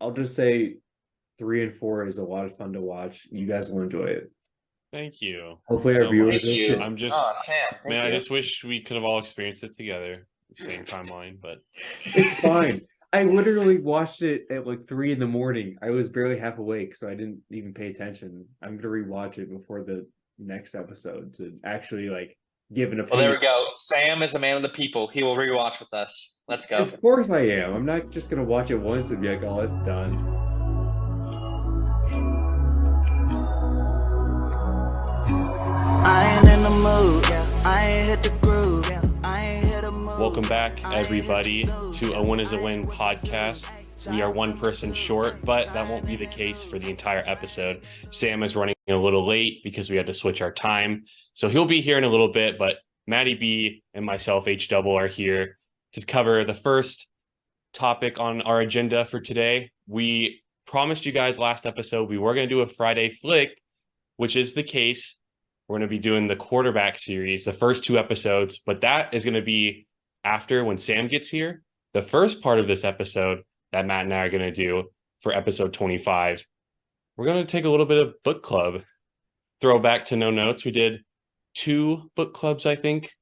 I'll just say 3 and 4 is a lot of fun to watch. You guys will enjoy it. Thank you Hopefully, our so viewers much. will too. I'm Oh, just, Sam, man, thank I you. just wish we could have all experienced it together, same timeline, but It's fine. I literally watched it at like 3 in the morning. I was barely half awake, so I didn't even pay attention. I'm gonna rewatch it before the next episode to actually like give an Well, there opinion. we go. Sam is a man of the people. He will rewatch with us. Let's go. Of course I am. I'm not just gonna watch it once and be like, oh, it's done. I ain't in the mood, I ain't hit the groove, I ain't hit a move. welcome back, everybody, to A Win is a Win podcast. We are one person short, but that won't be the case for the entire episode. Sam is running a little late because we had to switch our time. So he'll be here in a little bit, but MattyB and myself, HDouble, are here to cover the first topic on our agenda for today. We promised you guys last episode we were going to do a Friday flick, which is the case. We're going to be doing the quarterback series, the first 2 episodes, but that is going to be after when Sam gets here. The first part of this episode that Matt and I are going to do for episode 25, we're going to take a little bit of book club. Throwback to no notes. We did 2 book clubs, I think,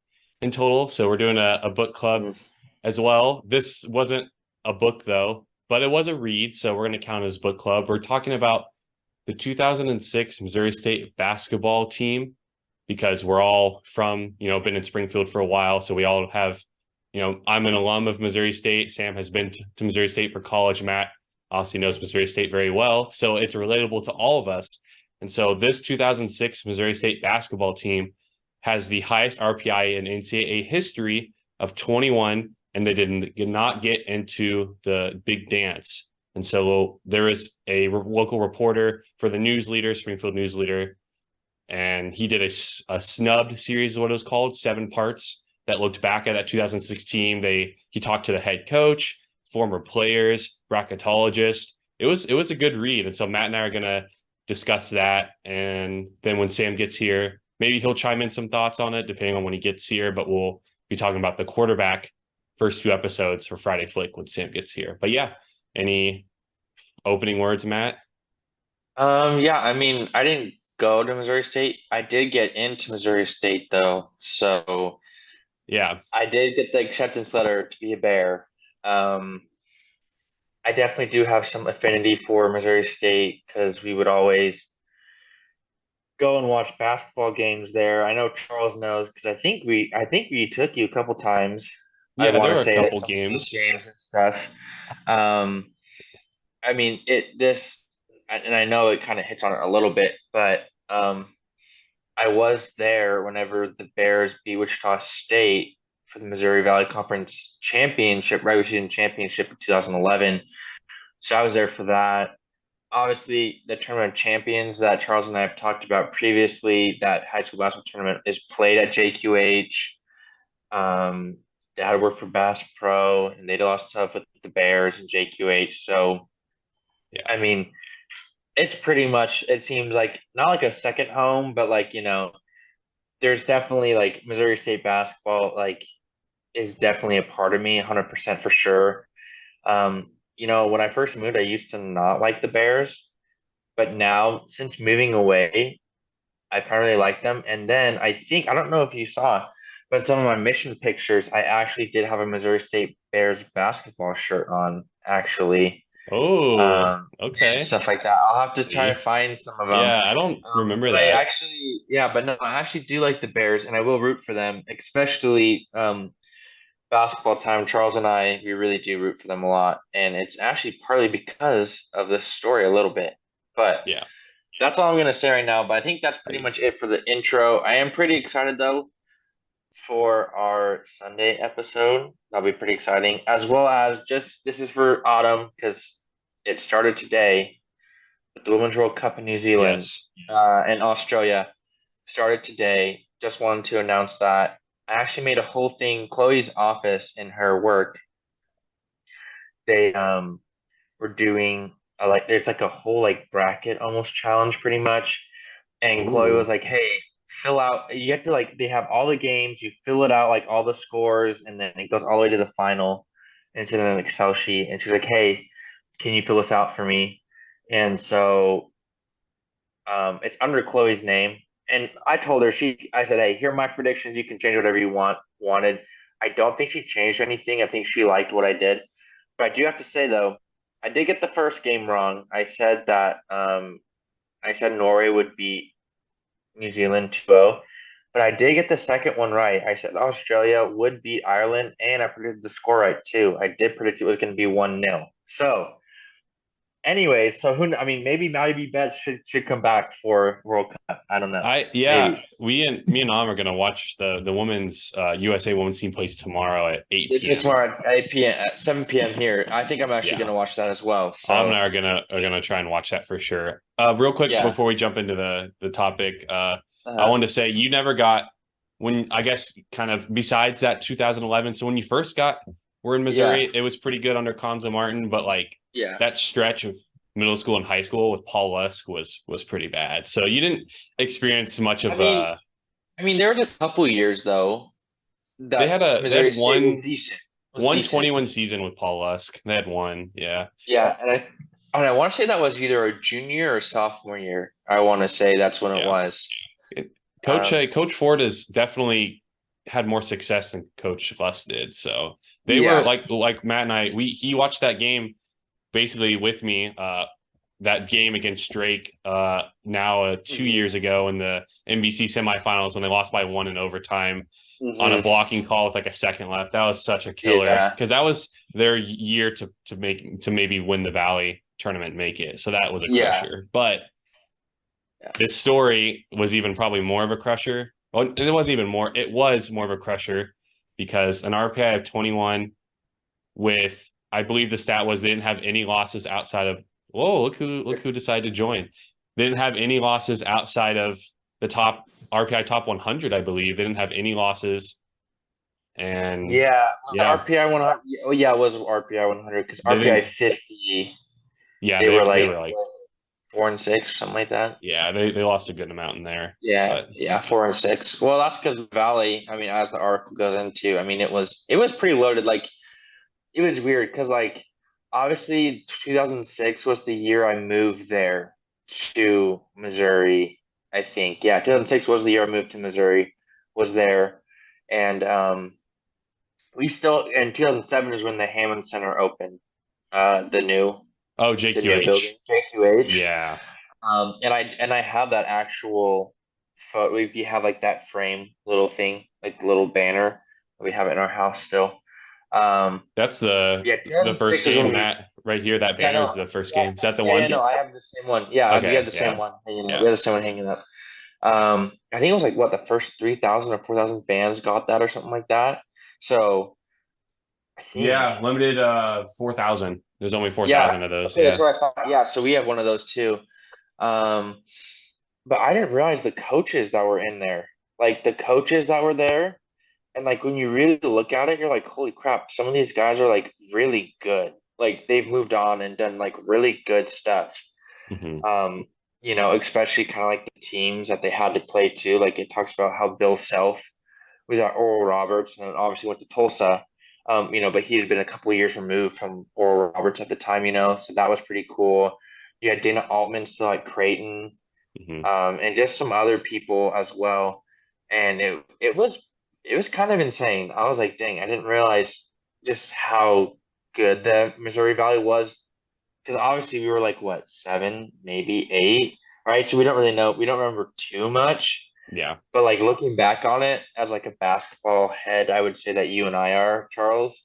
in total. So we're doing a book club as well. This wasn't a book, though, but it was a read. So we're going to count as book club. We're talking about the 2006 Missouri State basketball team because we're all from, been in Springfield for a while. So we all have, I'm an alum of Missouri State. Sam has been to Missouri State for college. Matt obviously knows Missouri State very well. So it's relatable to all of us. And so this 2006 Missouri State basketball team has the highest RPI in NCAA history of 21, and they did not get into the big dance. And so there is a local reporter for the News Leader, Springfield News Leader, and he did a snubbed series, is what it was called, 7 parts that looked back at that 2016. He talked to the head coach, former players, bracketologist. It was a good read. And so Matt and I are gonna discuss that. And then when Sam gets here, maybe he'll chime in some thoughts on it, depending on when he gets here. But we'll be talking about the quarterback first 2 episodes for Friday Flick when Sam gets here. But yeah, any opening words, Matt? Yeah, I mean, I didn't go to Missouri State. I did get into Missouri State though, so Yeah. I did get the acceptance letter to be a Bear. Um, I definitely do have some affinity for Missouri State because we would always go and watch basketball games there. I know Charles knows because I think we took you a couple times. I Yeah, there want were to a say to couple some of those games. games and stuff. Um, I mean, and I know it kind of hits on it a little bit, but I was there whenever the Bears beat Wichita State for the Missouri Valley Conference Championship, regular season championship in 2011. So I was there for that. Obviously, the Tournament of Champions that Charles and I have talked about previously, that high school basketball tournament is played at JQH. Um, Dad worked for Bass Pro, and they lost stuff with the Bears and JQH. So, Yeah. I mean, it's pretty much, it seems like not like a second home, but like, there's definitely like Missouri State basketball, like, is definitely a part of me, 100% for sure. When I first moved, I used to not like the Bears, but now since moving away, I kind of really like them. And then I don't know if you saw, but some of my mission pictures, I actually did have a Missouri State Bears basketball shirt on, actually, Oh, and okay. stuff like that. I'll have to try to See? find some of them. Yeah, I don't remember But I that. actually, yeah, but no, I actually do like the Bears, and I will root for them, especially basketball time. Charles and I, we really do root for them a lot, and it's actually partly because of this story a little bit. But Yeah. that's all I'm gonna say right now. But I think that's pretty I, much it for the intro. I am pretty excited though for our Sunday episode. That'll be pretty exciting, as well as just this is for autumn because it started today. The Women's World Cup in New Zealand yes. and Australia started today. Just wanted to announce that. I actually made a whole thing. Chloe's office in her work, they were doing like there's like a whole like bracket almost challenge pretty much. And Chloe was Ooh. like, "Hey, fill out. You have to like they have all the games. You fill it out like all the scores, and then it goes all the way to the final, and it's in an Excel sheet." And she's like, "Hey, can you fill this out for me? And so it's under Chloe's name. And I told her, I said, hey, here are my predictions. You can change whatever you wanted. I don't think she changed anything. I think she liked what I did. But I do have to say though, I did get the first game wrong. I said that I said Norway would beat New Zealand 2-0. But I did get the second one right. I said Australia would beat Ireland, and I predicted the score right too. I did predict it was going to be 1-0. So anyways, so I mean, maybe MattyB Bet should come back for World Cup. I don't know. Maybe. Me and Nam are gonna watch the women's USA women's team plays tomorrow at 8 p.m. It's tomorrow at 8 p.m. at 7 p.m. here. I think I'm actually gonna watch that as well. So Tom and I are gonna try and watch that for sure. Real quick before we jump into the topic, I wanted to say you never got when I guess kind of besides that 2011. So when you first were in Missouri, it was pretty good under Conza Martin, but like that stretch of middle school and high school with Paul Lusk was pretty bad. So you didn't experience much of I mean, there was a couple years though. They had one was decent. 121 season with Paul Lusk. They had one, Yeah, and I want to say that was either a junior or sophomore year. I want to say that's when it was. Coach Ford has definitely had more success than Coach Lusk did. So they were like Matt and I. He watched that game basically with me. That game against Drake now 2 years ago in the MVC semifinals when they lost by 1 in overtime on a blocking call with like a second left. That was such a killer because that was their year to maybe win the Valley tournament and make it. So that was a crusher. But this story was even probably more of a crusher. Well, it wasn't even more. It was more of a crusher because an RPI of 21 with, I believe the stat was they didn't have any losses outside of, look who decided to join. They didn't have any losses outside of the top RPI top 100, I believe. They didn't have any losses. And RPI 100. Oh yeah, it was RPI 100 because RPI 50. Yeah, they were like 4 and 6 or something like that. Yeah, they lost a good amount in there. Yeah, 4 and 6. Well, that's because the Valley. I mean, as the article goes into, I mean, it was pretty loaded. Like, it was weird because like obviously 2006 was the year I moved there to Missouri. I think 2006 was the year I moved to Missouri. Was there, and we still in 2007 is when the Hammond Center opened. The new. Oh, JQH. JQH. Yeah. And I have that actual photo. We have like that frame little thing, like the little banner. We have it in our house still. That's the first game, Matt, right here. That banner is the first game. Is that the one? Yeah, no, I have the same one. Yeah, we have the same one hanging up. We have the same one hanging up. I think it was like the first 3,000 or 4,000 fans got that or something like that. So I think limited 4,000. There's only 4,000 of those. Okay, that's what I thought. Yeah, so we have one of those too. But I didn't realize the coaches that were in there. Like the coaches that were there, and like when you really look at it, you're like, holy crap, some of these guys are like really good. Like they've moved on and done like really good stuff. You know, especially kind of like the teams that they had to play too. Like it talks about how Bill Self was at Oral Roberts and obviously went to Tulsa. You know, but he had been a couple of years removed from Oral Roberts at the time, you know, so that was pretty cool. You had Dana Altman still at Creighton, and just some other people as well. And it was kind of insane. I was like, dang, I didn't realize just how good the Missouri Valley was. Because obviously we were like, 7, maybe 8, right? So we don't really know. We don't remember too much. Yeah. But like looking back on it as like a basketball head, I would say that you and I are, Charles.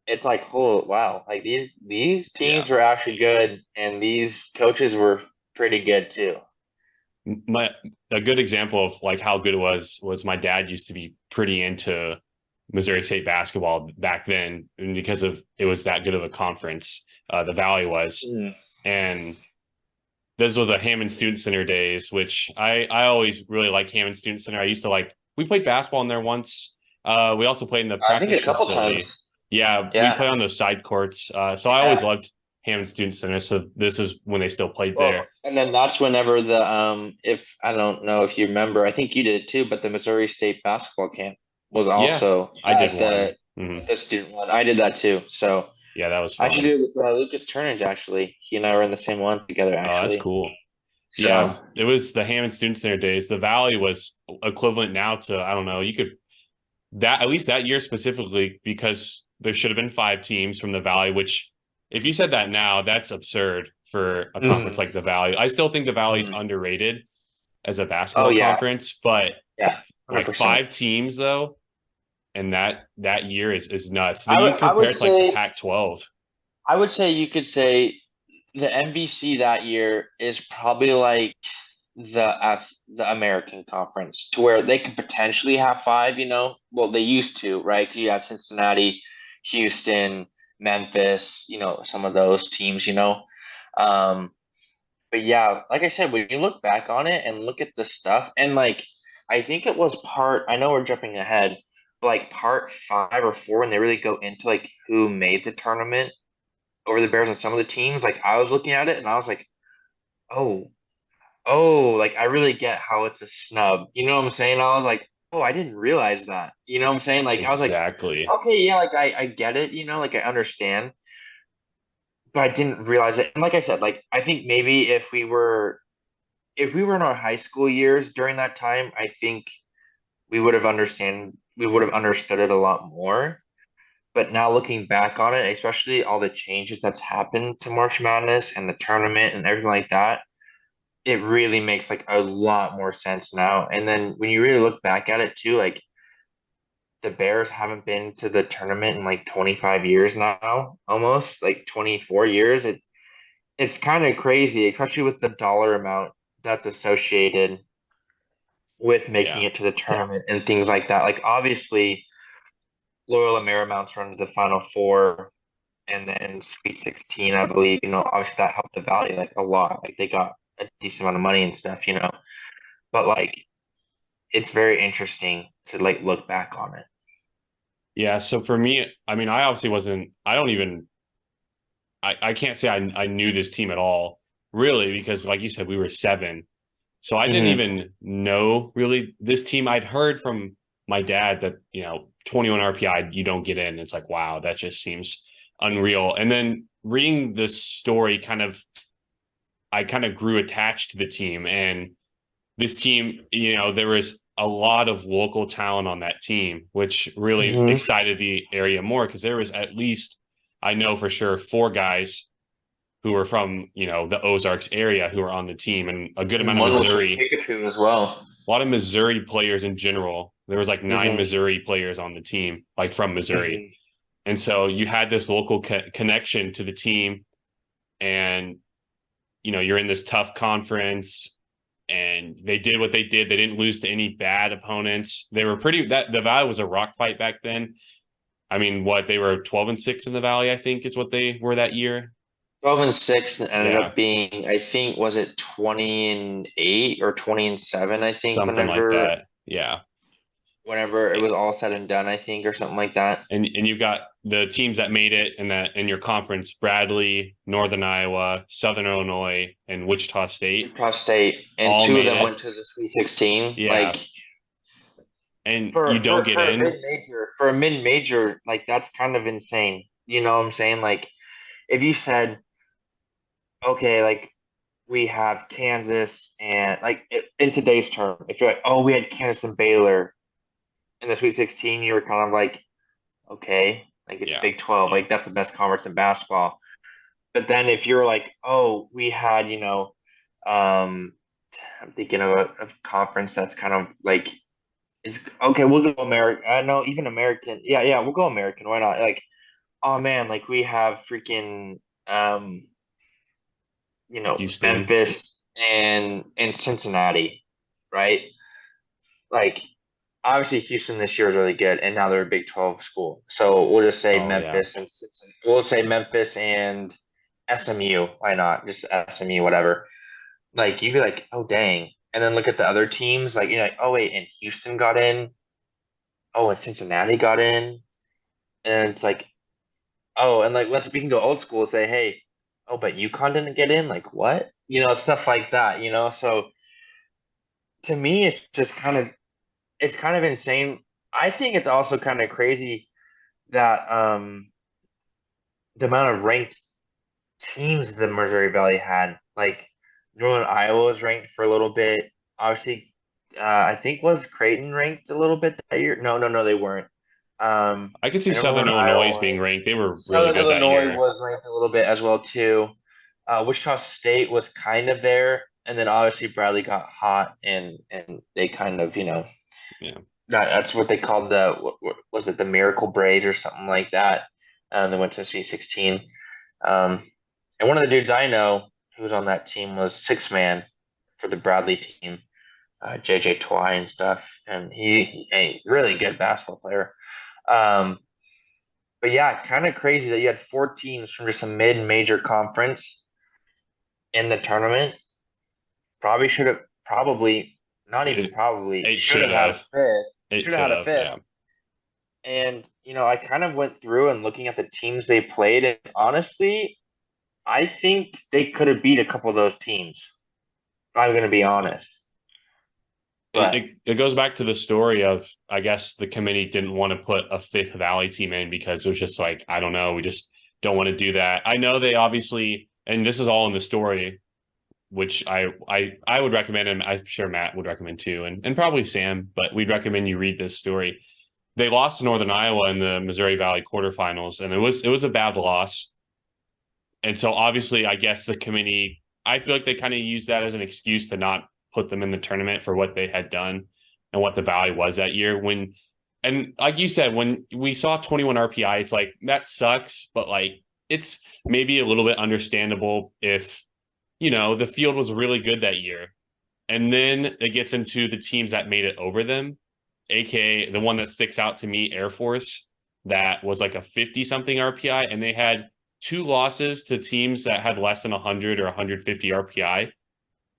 It's like, oh wow, like these teams were actually good, and these coaches were pretty good too. A good example of like how good it was my dad used to be pretty into Missouri State basketball back then, and because of it was that good of a conference, the Valley was, and those were the Hammond Student Center days, which I always really liked Hammond Student Center. I used to we played basketball in there once. We also played in the practice facility. Yeah, we played on those side courts. So I always loved Hammond Student Center. So this is when they still played there. And then that's whenever the if I don't know if you remember, I think you did it too, but the Missouri State basketball camp was also I did the student one. I did that too. So Yeah, that was I should fun. do it with Lucas Turnage, actually. He and I were in the same one together, Oh, that's actually. cool. So, Yeah, it was the Hammond Student Center days. The Valley was equivalent now to, I don't know, you could that at least that year specifically, because there should have been 5 teams from the Valley, which if you said that now, that's absurd for a conference mm, like the Valley. I still think the Valley's mm. underrated as a Oh, basketball yeah. conference, but Yeah. like 100%. 5 teams though, and that year is nuts. Then I you would, I compare would it to like the say, Pac-12. I would say you could say the MVC that year is probably like the American Conference, to where they could potentially have 5. Well, they used to, right? 'Cause you have Cincinnati, Houston, Memphis, some of those teams. Um, but yeah, like I said, when you look back on it and look at the stuff, and like I think it was I know we're jumping ahead, but like part 5 or 4 when they really go into like who made the tournament over the Bears and some of the teams, like I was looking at it and I was like, oh, like I really get how it's a snub. You know what I'm saying? I was like, oh, I didn't realize that. You know what I'm saying? Like I was like, Exactly. okay, yeah, like I get it, like I understand, but I didn't realize it. And like I said, like I think maybe if we were in our high school years during that time, I think we would have understood it a lot more. But now looking back on it, especially all the changes that's happened to March Madness and the tournament and everything like that, it really makes like a lot more sense now. And then when you really look back at it too, like the Bears haven't been to the tournament in like 25 years now, almost like 24 years. It's kind of crazy, especially with the dollar amount that's associated with making Yeah. it to the tournament and things like that. Like obviously Loyola Marymount's run to the Final Four and then Sweet 16, I believe, obviously that helped the Valley like a lot. Like they got a decent amount of money and stuff. But like it's very interesting to like look back on it. Yeah. So for me, I mean, I obviously wasn't, I don't even, I can't say I knew this team at all, really, because like you said, we were 7. So I didn't Mm-hmm. even know really this team. I'd heard from my dad that, 21 RPI, you don't get in. It's like, wow, that just seems unreal. And then reading this story I kind of grew attached to the team. And this team, there was a lot of local talent on that team, which really Mm-hmm. excited the area more because there was at least, I know for sure, 4 guys who were from, the Ozarks area who were on the team, and a good And amount of one was from Missouri, Kickapoo as well. a lot of Missouri players in general. There was like 9 Mm-hmm. Missouri players on the team, like from Missouri. Mm-hmm. And so you had this local connection to the team, and, you're in this tough conference, and they did what they did. They didn't lose to any bad opponents. They were the Valley was a rock fight back then. I mean, they were 12-6 in the Valley, I think is what they were that year. 12-6 ended Yeah, up being, I think, was it 20-8 or 20-7, I think, something like whenever that. Yeah. whenever it was all said and done, I think, or something like that. And you got the teams that made it in your conference: Bradley, Northern Iowa, Southern Illinois, and Wichita State. Wichita State, and All 2 of made them it. went to the Sweet 16. Yeah, Like and for you don't get for a in. mid-major, like that's kind of insane. You know what I'm saying? Like if you said, okay, like we have Kansas and like in today's term, if you're like, oh, we had Kansas and Baylor in the Sweet 16, you were kind of like, okay, like it's Yeah, Big 12, like that's the best conference in basketball. But then if you're like, oh, we had, um, I'm thinking of a conference that's kind of like, it's okay, we'll go American. No, even American. Yeah, yeah, we'll go American. Why not? Like, oh man, like we have freaking, um, Houston. Memphis and Cincinnati, right? Like obviously Houston this year is really good, and now they're a Big 12 school. So we'll just say Oh yeah, Memphis and Cincinnati. We'll say Memphis and SMU. Why not? Just SMU, whatever. Like you'd be like, oh dang, and then look at the other teams. Like you're like, oh wait, and Houston got in. Oh, and Cincinnati got in, and it's like, oh, and like we can go old school and say, hey, oh, but UConn didn't get in. Like what? Stuff like that. So to me, it's kind of insane. I think it's also kind of crazy that the amount of ranked teams the Missouri Valley had. Like Northern Iowa was ranked for a little bit. Obviously, I think was Creighton ranked a little bit that year? No, they weren't. I can see I know Southern Northern Illinois Iowa being was. ranked. They were really Southern good that Illinois year. was ranked a little bit as well too. Wichita State was kind of there, and then obviously Bradley got hot, and they kind of Yeah. that's what they called the was it the Miracle Braid or something like that. They went to Sweet 16. Um, and one of the dudes I know who was on that team was six man for the Bradley team, JJ Twy and stuff, and he a really good basketball player. Um, but yeah, kind of crazy that you had four teams from just a mid-major conference in the tournament. Probably should have, probably not even It, probably it should should have had a have. fifth. It Should have should had a have. fifth. Yeah. And I kind of went through and looking at the teams they played, and honestly, I think they could have beat a couple of those teams. If I'm going to be honest. But It goes back to the story of, I guess the committee didn't want to put a Fifth Valley team in because it was just like, I don't know, we just don't want to do that. I know they obviously, and this is all in the story, which I would recommend, and I'm sure Matt would recommend too, and probably Sam, but we'd recommend you read this story. They lost to Northern Iowa in the Missouri Valley quarterfinals, and it was a bad loss. And so obviously, I guess the committee, I feel like they kind of used that as an excuse to not put them in the tournament for what they had done and what the Valley was that year. And like you said, when we saw 21 RPI, it's like, that sucks, but like, it's maybe a little bit understandable if, the field was really good that year. And then it gets into the teams that made it over them, aka the one that sticks out to me, Air Force, that was like a 50 something RPI, and they had two losses to teams that had less than 100 or 150 RPI.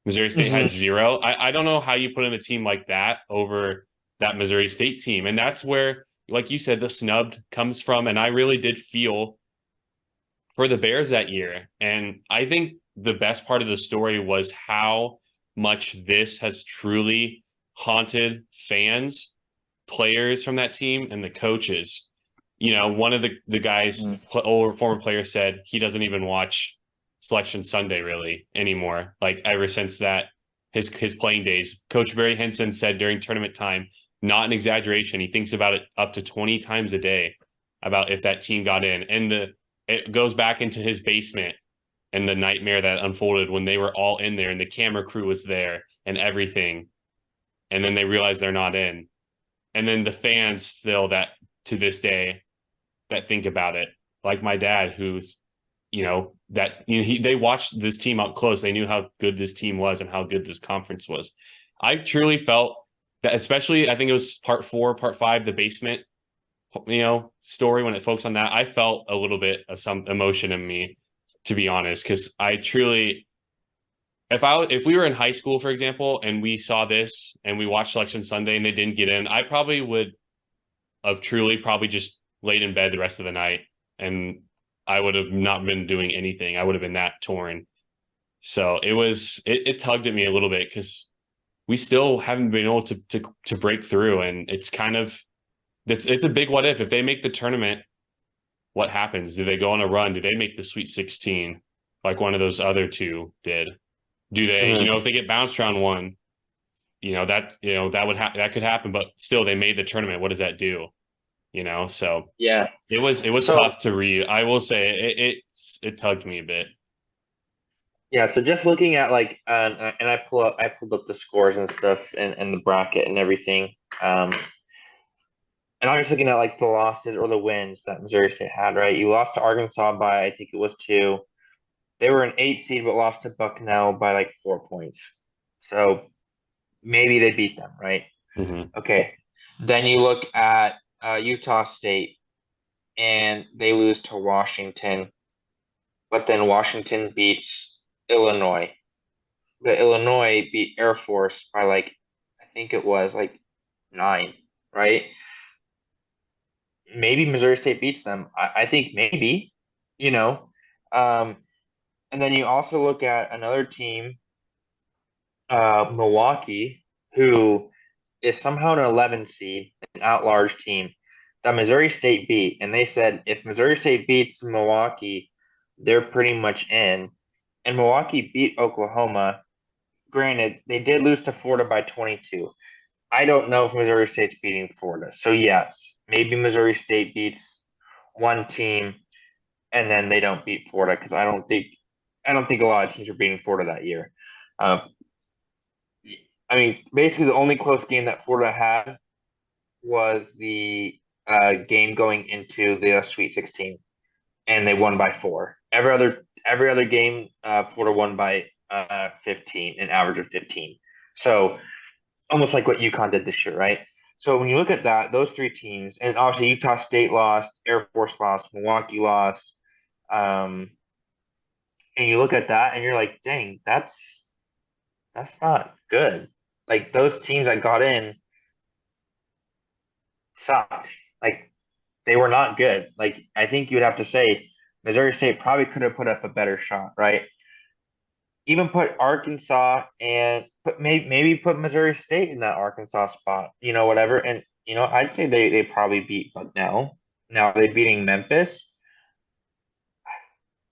Missouri State had zero. I don't know how you put in a team like that over that Missouri State team. And that's where, like you said, the snubbed comes from. And I really did feel for the Bears that year. And I think the best part of the story was how much this has truly haunted fans, players from that team, and the coaches. One of the guys, former player, said he doesn't even watch Selection Sunday really anymore. Like ever since that, his playing days. Coach Barry Henson said during tournament time, not an exaggeration, he thinks about it up to 20 times a day about if that team got in. And it goes back into his basement and the nightmare that unfolded when they were all in there and the camera crew was there and everything. And then they realized they're not in. And then the fans still that to this day that think about it, like my dad, who's they watched this team up close. They knew how good this team was and how good this conference was. I truly felt that, especially I think it was part 4, part 5, the basement, story, when it focused on that, I felt a little bit of some emotion in me, to be honest, because I truly, if we were in high school, for example, and we saw this and we watched Selection Sunday and they didn't get in, I probably would have truly probably just laid in bed the rest of the night, and I would have not been doing anything. I would have been that torn. So it tugged at me a little bit because we still haven't been able to break through, and it's kind of it's a big what if. If they make the tournament, what happens? Do they go on a run? Do they make the Sweet 16 like one of those other two did? Do they, if they get bounced round one, that could happen, but still they made the tournament. What does that do? So yeah, it was tough to read. I will say it tugged me a bit. Yeah, so just looking at and I pulled up the scores and stuff and the bracket and everything. And I'm just looking at like the losses or the wins that Missouri State had, right? You lost to Arkansas by, I think it was 2. They were an 8 seed, but lost to Bucknell by like 4 points. So maybe they beat them, right? Mm-hmm. Okay. Then you look at Utah State, and they lose to Washington, but then Washington beats Illinois. The Illinois beat Air Force by I think it was 9, right? Maybe Missouri State beats them. I think maybe, you know. And then you also look at another team, Milwaukee, who is somehow an 11 seed, an at-large team. that Missouri State beat, and they said if Missouri State beats Milwaukee, they're pretty much in. And Milwaukee beat Oklahoma. Granted, they did lose to Florida by 22. I don't know if Missouri State's beating Florida. So yes, maybe Missouri State beats one team and then they don't beat Florida because I don't think a lot of teams are beating Florida that year. Um, I mean, basically the only close game that Florida had was the game going into the Sweet 16, and they won by 4. Every other game, Florida won by 15, an average of 15. So almost like what UConn did this year, right? So when you look at that, those 3 teams, and obviously Utah State lost, Air Force lost, Milwaukee lost, and you look at that and you're like, dang, that's not good. Like those teams that got in sucked. Like they were not good. Like I think you'd have to say Missouri State probably could have put up a better shot, right? Even put Arkansas and maybe put Missouri State in that Arkansas spot, whatever. And I'd say they probably beat Bucknell. Now are they beating Memphis?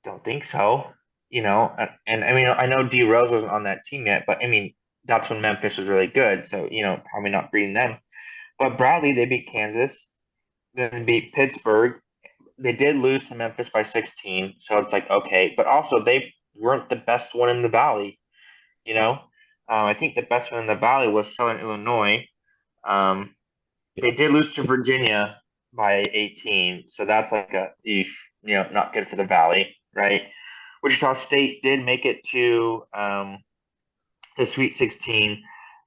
Don't think so. And I mean I know D Rose wasn't on that team yet, but I mean that's when Memphis was really good. So probably not beating them. But Bradley, they beat Kansas, then they beat Pittsburgh. They did lose to Memphis by 16, so it's like okay, but also they weren't the best one in the Valley. You know, I think the best one in the Valley was Southern Illinois. They did lose to Virginia by 18, so that's like not good for the Valley, right? Wichita State did make it to the Sweet 16.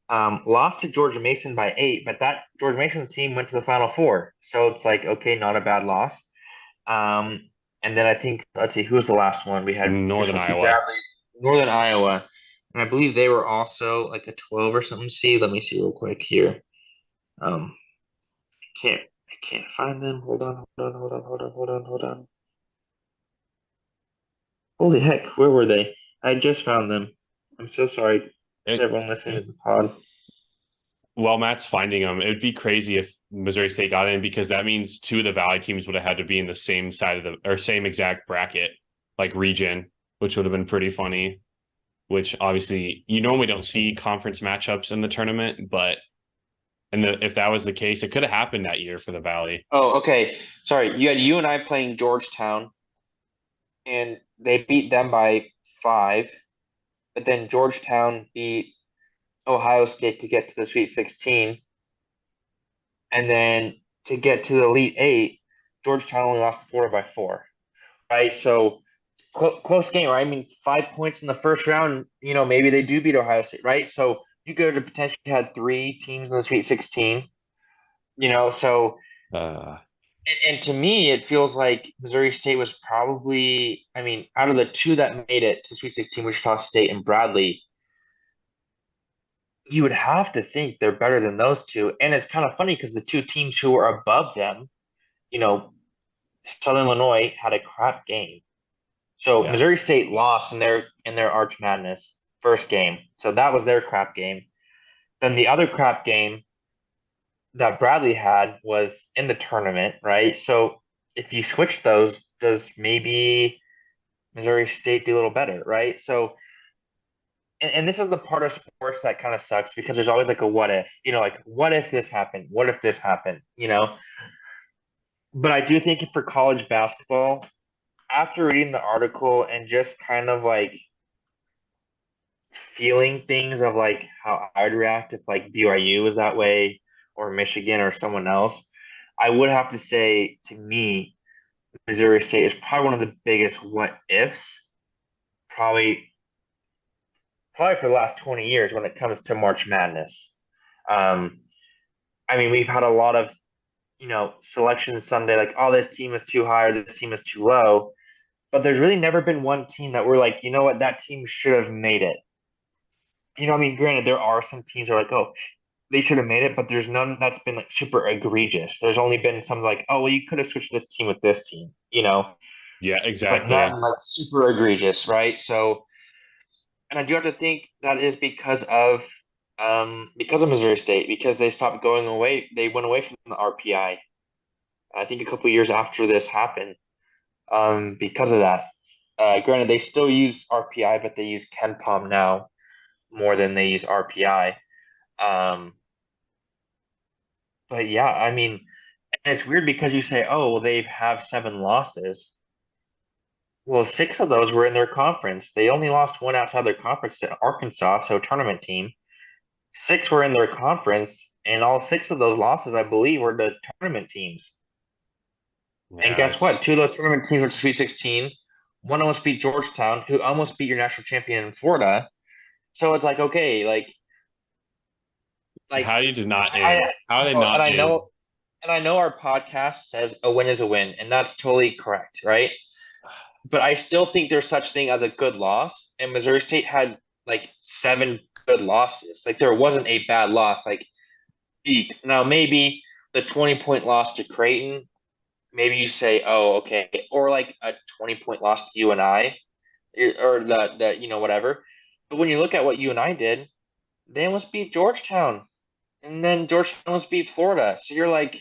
Lost to Georgia Mason by 8, but that Georgia Mason team went to the Final Four, so it's like okay, not a bad loss. And then I think let's see, who was the last one we had? Northern Iowa. Bradley, Northern Iowa, and I believe they were also like a 12 or something. See, let me see real quick here. I can't find them. Hold on. Holy heck, where were they? I just found them. I'm so sorry to everyone listening to the pod. While Matt's finding them, it would be crazy if Missouri State got in because that means 2 of the Valley teams would have had to be in the same side of or same exact bracket, like region, which would have been pretty funny. Which obviously you normally don't see conference matchups in the tournament, but if that was the case, it could have happened that year for the Valley. Oh, okay. Sorry, you had you and I playing Georgetown, and they beat them by 5, but then Georgetown beat Ohio State to get to the Sweet 16, and then to get to the Elite 8, Georgetown only lost to Florida by 4, right? So close game, right? I mean, 5 points in the first round, maybe they do beat Ohio State, right? So you could have potentially had 3 teams in the Sweet 16, so and to me, it feels like Missouri State was probably, I mean, out of the 2 that made it to Sweet 16, Wichita State and Bradley, you would have to think they're better than those 2. And it's kind of funny because the 2 teams who were above them, Southern Illinois had a crap game. So yeah. Missouri State lost in their Arch Madness first game. So that was their crap game. Then the other crap game that Bradley had was in the tournament, right? So if you switch those, does maybe Missouri State do a little better, right? So and this is the part of sports that kind of sucks because there's always like a what if, like what if this happened? What if this happened? But I do think for college basketball, after reading the article and just kind of like feeling things of like how I'd react if like BYU was that way or Michigan or someone else, I would have to say to me, Missouri State is probably one of the biggest what ifs, probably for the last 20 years when it comes to March Madness. I mean, we've had a lot of, selection Sunday, like, oh, this team is too high or this team is too low. But there's really never been one team that we're like, you know what, that team should have made it. I mean, granted, there are some teams that are like, oh, they should have made it, but there's none that's been like super egregious. There's only been some like, oh, well, you could have switched this team with this team, Yeah, exactly. But none like super egregious, right? So, and I do have to think that is because of Missouri State, because they stopped going away. They went away from the RPI. I think a couple of years after this happened, because of that. Granted, they still use RPI, but they use KenPom now more than they use RPI. But yeah, I mean, and it's weird because you say, oh, well, they have 7 losses. Well, 6 of those were in their conference. They only lost one outside their conference to Arkansas, so a tournament team. 6 were in their conference, and all 6 of those losses, I believe, were the tournament teams. And guess what? Yes. 2 of those tournament teams were Sweet 16. One almost beat Georgetown, who almost beat your national champion in Florida. So it's like, okay, like How do you just not I, in? How are they I and not I in? know and I know our podcast says a win is a win, and that's totally correct, right? But I still think there's such thing as a good loss, and Missouri State had like 7 good losses. Like there wasn't a bad loss. Like eek. Now maybe the 20-point loss to Creighton, maybe you say, oh, okay, or like a 20-point loss to UNI, or the whatever. But when you look at what UNI did, they almost beat Georgetown, and then Georgetown almost beat Florida. So you're like,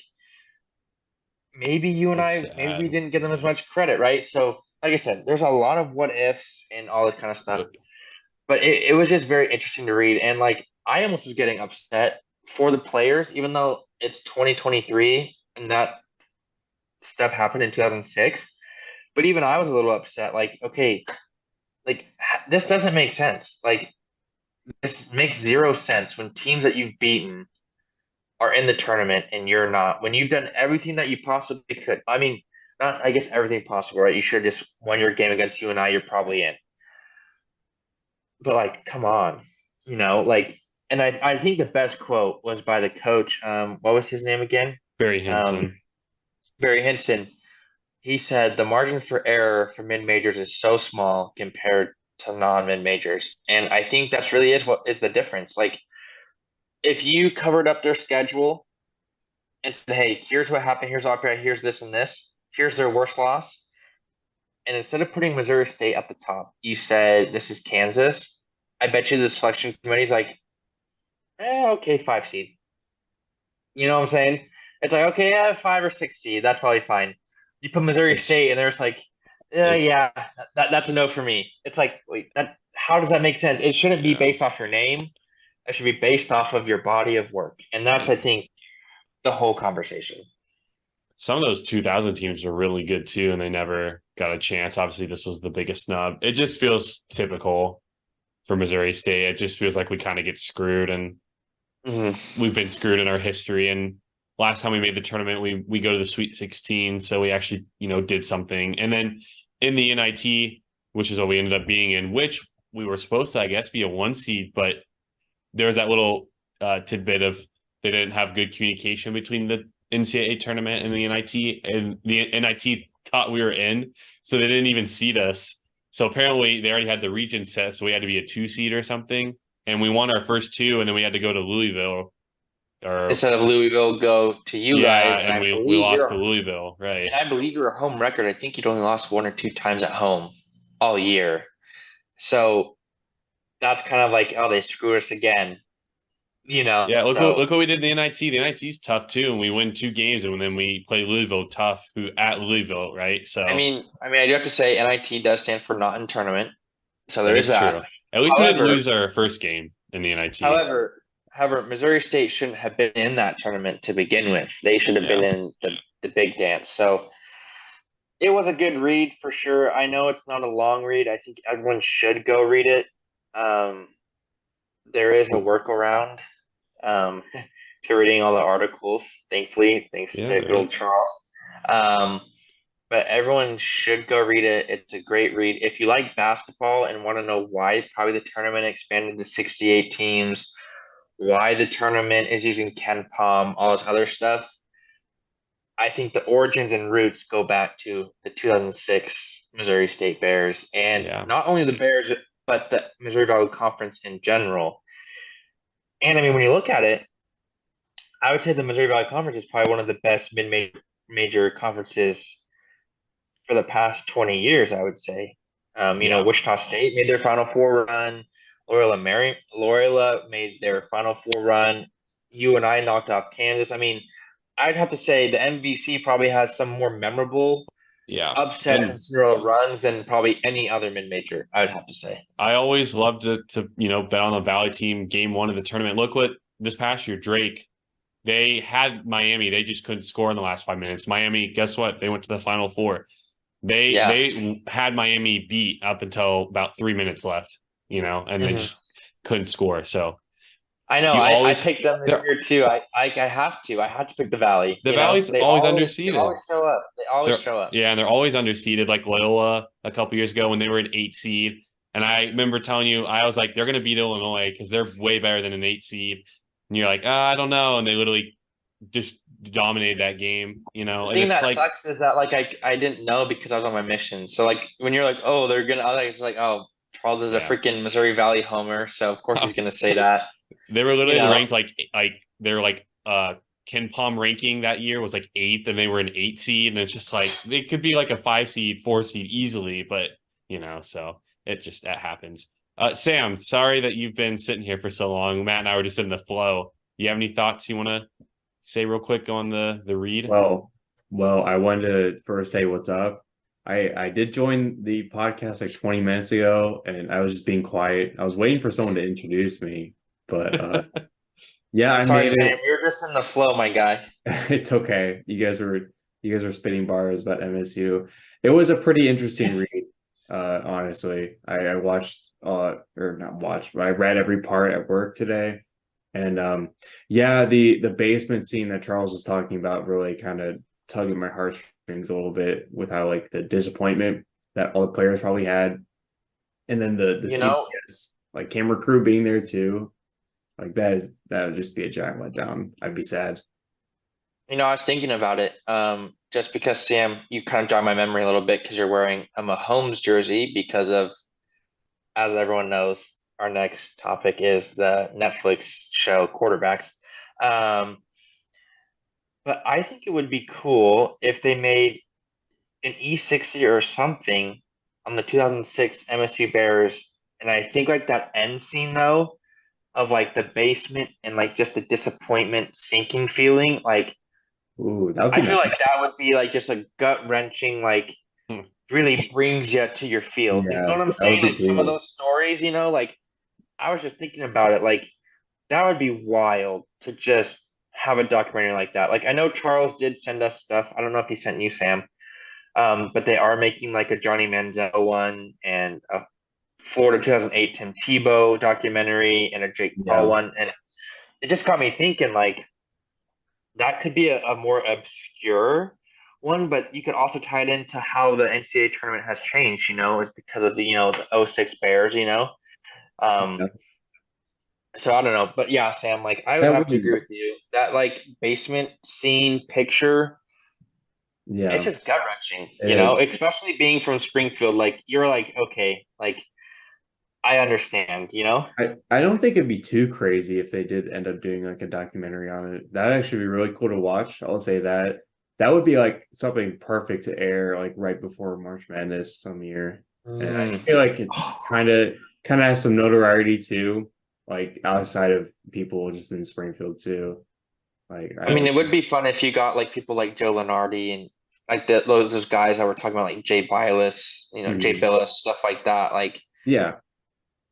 maybe It's maybe we sad. didn't give them as much credit, right? So, like I said, there's a lot of what ifs and all this kind of stuff. But it was just very interesting to read. And like, I almost was getting upset for the players, even though it's 2023 and that stuff happened in 2006. But even I was a little upset. Like, okay, like this doesn't make sense. Like, this makes zero sense when teams that you've beaten are in the tournament and you're not. When you've done everything that you possibly could. I mean, not I guess everything possible, right? You should just won your game against UNI, you're probably in. But like, come on, like, and I think the best quote was by the coach. What was his name again? Barry Um, Hinson. Barry Hinson. He said the margin for error for mid majors is so small compared to non mid majors, and I think that's really is what is the difference. Like, if you covered up their schedule and said, hey, here's what happened, here's opera, here's this and this, here's their worst loss, and instead of putting Missouri State at the top, you said this is Kansas. I bet you the selection committee's like, okay, 5 seed. You know what I'm saying? It's like, okay, yeah, 5 or 6 seed. That's probably fine. You put Missouri It's State, and there's like, it. yeah, that's a no for me. It's like, wait, how does that make sense? It shouldn't be Yeah. based off your name. It should be based off of your body of work, and that's, I think, the whole conversation. Some of those 2000 teams were really good too, and they never got a chance. Obviously, this was the biggest snub. It just feels typical for Missouri State. It just feels like we kind of get screwed, and we've been screwed in our history. And last time we made the tournament, we go to the Sweet 16, so we actually did something. And then in the NIT, which is what we ended up being in, which we were supposed to, I guess, be a 1 seed, but there was that little tidbit of they didn't have good communication between the NCAA tournament and the NIT, and the NIT thought we were in, so they didn't even seed us. So apparently they already had the region set, so we had to be a 2 seed or something, and we won our first 2, and then we had to go to Louisville. Or Instead of Louisville, go to you yeah, guys, and and I we believe lost to you're, Louisville, right? and I believe you're a home record. I think you'd only lost 1 or 2 times at home all year. So that's kind of like, oh, they screwed us again. Yeah, So look what we did in the NIT. The NIT's tough too, and we win 2 games, and then we play Louisville tough, who at Louisville, right? So I do have to say NIT does stand for not in tournament. So there that is is that. true. At least we didn't However, lose our first game in the NIT. however, Missouri State shouldn't have been in that tournament to begin with. They should have been Yeah. in the big dance. So it was a good read for sure. I know it's not a long read. I think everyone should go read it. Um, there is a workaround to reading all the articles, thankfully, thanks Yeah, to there good old is. Charles. Um, but everyone should go read it. It's a great read. If you like basketball and want to know why probably the tournament expanded to 68 teams, why the tournament is using Ken Palm, all this other stuff, I think the origins and roots go back to the 2006 Missouri State Bears, and Yeah. not only the Bears, but the Missouri Valley Conference in general. And I mean, when you look at it, I would say the Missouri Valley Conference is probably one of the best mid-major conferences for the past 20 years, I would say. Yeah. Wichita State made their Final Four run. Loyola made their Final Four run. UNI knocked off Kansas. I mean, I'd have to say the MVC probably has some more memorable Yeah. upsets and Cinderella runs than probably any other mid-major, I would have to say. I always loved to bet on the Valley team game 1 of the tournament. Look what this past year, Drake, they had Miami. They just couldn't score in the last 5 minutes. Miami, guess what? They went to the Final Four. They had Miami beat up until about 3 minutes left, and they just couldn't score. So I know. I picked them this year too. I have to. I had to pick the Valley. The Valley's always underseeded. They always show up. They always show up. Yeah, and they're always underseeded. Like Loyola a couple years ago when they were an 8 seed, and I remember telling you, I was like, they're going to beat Illinois because they're way better than an 8 seed. And you're like, I don't know, and they literally just dominated that game. The thing that sucks is that I didn't know because I was on my mission. So when you're like, oh, they're gonna, I was like, oh, Charles is a freaking Missouri Valley homer, so of course he's gonna say that. They were literally ranked they're Ken Palm ranking that year was 8th, and they were an 8 seed, and it's just they could be a 5 seed, 4 seed easily, but so that happens. Sam, sorry that you've been sitting here for so long. Matt and I were just in the flow. You have any thoughts you want to say real quick on the read? Well, I wanted to first say what's up. I did join the podcast 20 minutes ago, and I was just being quiet. I was waiting for someone to introduce me, but yeah, Sorry, Sam, you're just in the flow, my guy. It's okay. You guys are spitting bars about MSU. It was a pretty interesting read. Honestly, I watched or not watched, but I read every part at work today. And the basement scene that Charles was talking about really kind of tugged at my heartstrings a little bit with how the disappointment that all the players probably had. And then the CBS, camera crew being there too. That would just be a giant letdown. I'd be sad. I was thinking about it. Just because, Sam, you kind of jogged my memory a little bit because you're wearing a Mahomes jersey because of, as everyone knows, our next topic is the Netflix show Quarterbacks. But I think it would be cool if they made an E60 or something on the 2006 MSU Bears. And I think that end scene though, of the basement and just the disappointment sinking feeling, ooh, I feel that would be just a gut-wrenching, really brings you to your feels. Yeah, you know what I'm saying? Some of those stories, I was just thinking about it, that would be wild to just have a documentary like that. I know Charles did send us stuff. I don't know if he sent you, Sam. But they are making a Johnny Manziel one and a Florida 2008 Tim Tebow documentary and a Jake Paul one. And it just got me thinking, that could be a more obscure one, but you could also tie it into how the NCAA tournament has changed, it's because of the 06 Bears, So I don't know, but yeah, Sam, I would have to agree with you. That basement scene picture, it's just gut wrenching, especially being from Springfield. You're okay, I understand, I don't think it'd be too crazy if they did end up doing a documentary on it. That'd actually be really cool to watch. I'll say that. That would be something perfect to air right before March Madness some year. And I feel it's kind of has some notoriety too, outside of people just in Springfield too. I mean, it would be fun if you got people like Joe Lenardi and those guys that were talking about Jay Bilas, Jay Billis, stuff like that. Yeah.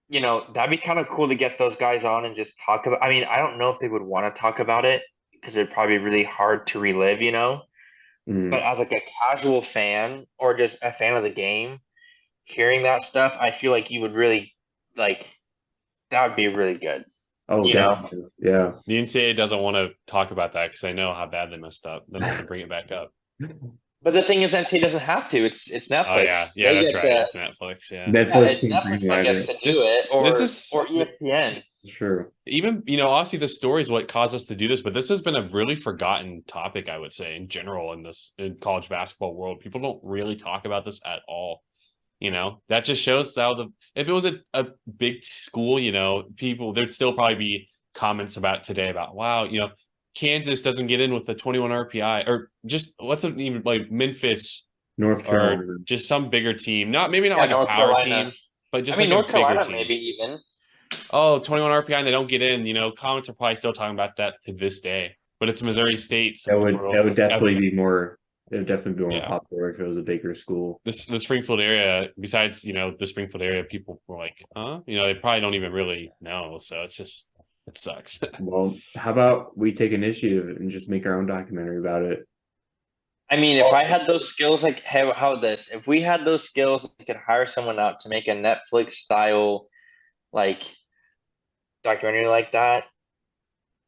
That'd be kind of cool to get those guys on and just talk about. I mean, I don't know if they would want to talk about it because it'd probably be really hard to relive, But as a casual fan or just a fan of the game, hearing that stuff, I feel you would really that would be really good. Oh, yeah. The NCAA doesn't want to talk about that because they know how bad they messed up. They're not going to bring it back up. But the thing is, NCAA doesn't have to. It's Netflix. Oh, yeah, that's right. It's Netflix. Yeah, Netflix, I guess, to do it, or ESPN. Sure. Even obviously the story is what caused us to do this, but this has been a really forgotten topic, I would say, in general in college basketball world. People don't really talk about this at all. That just shows how if it was a big school, people, there'd still probably be comments about today about, wow, Kansas doesn't get in with the 21 RPI or just what's it even Memphis, North Carolina, or just some bigger team. Maybe not North a power Carolina team, but just North a Carolina bigger team. Maybe even. Oh, 21 RPI and they don't get in. Comments are probably still talking about that to this day. but it's Missouri State, so That would definitely be more. It would definitely be more Yeah. popular if it was a bigger school. the Springfield area. Besides, the Springfield area, people were like, "Huh?" They probably don't even really know. So it sucks. Well, how about we take initiative and just make our own documentary about it? I mean, if I had those skills, like how this, if we had those skills, we could hire someone out to make a Netflix style like documentary like that.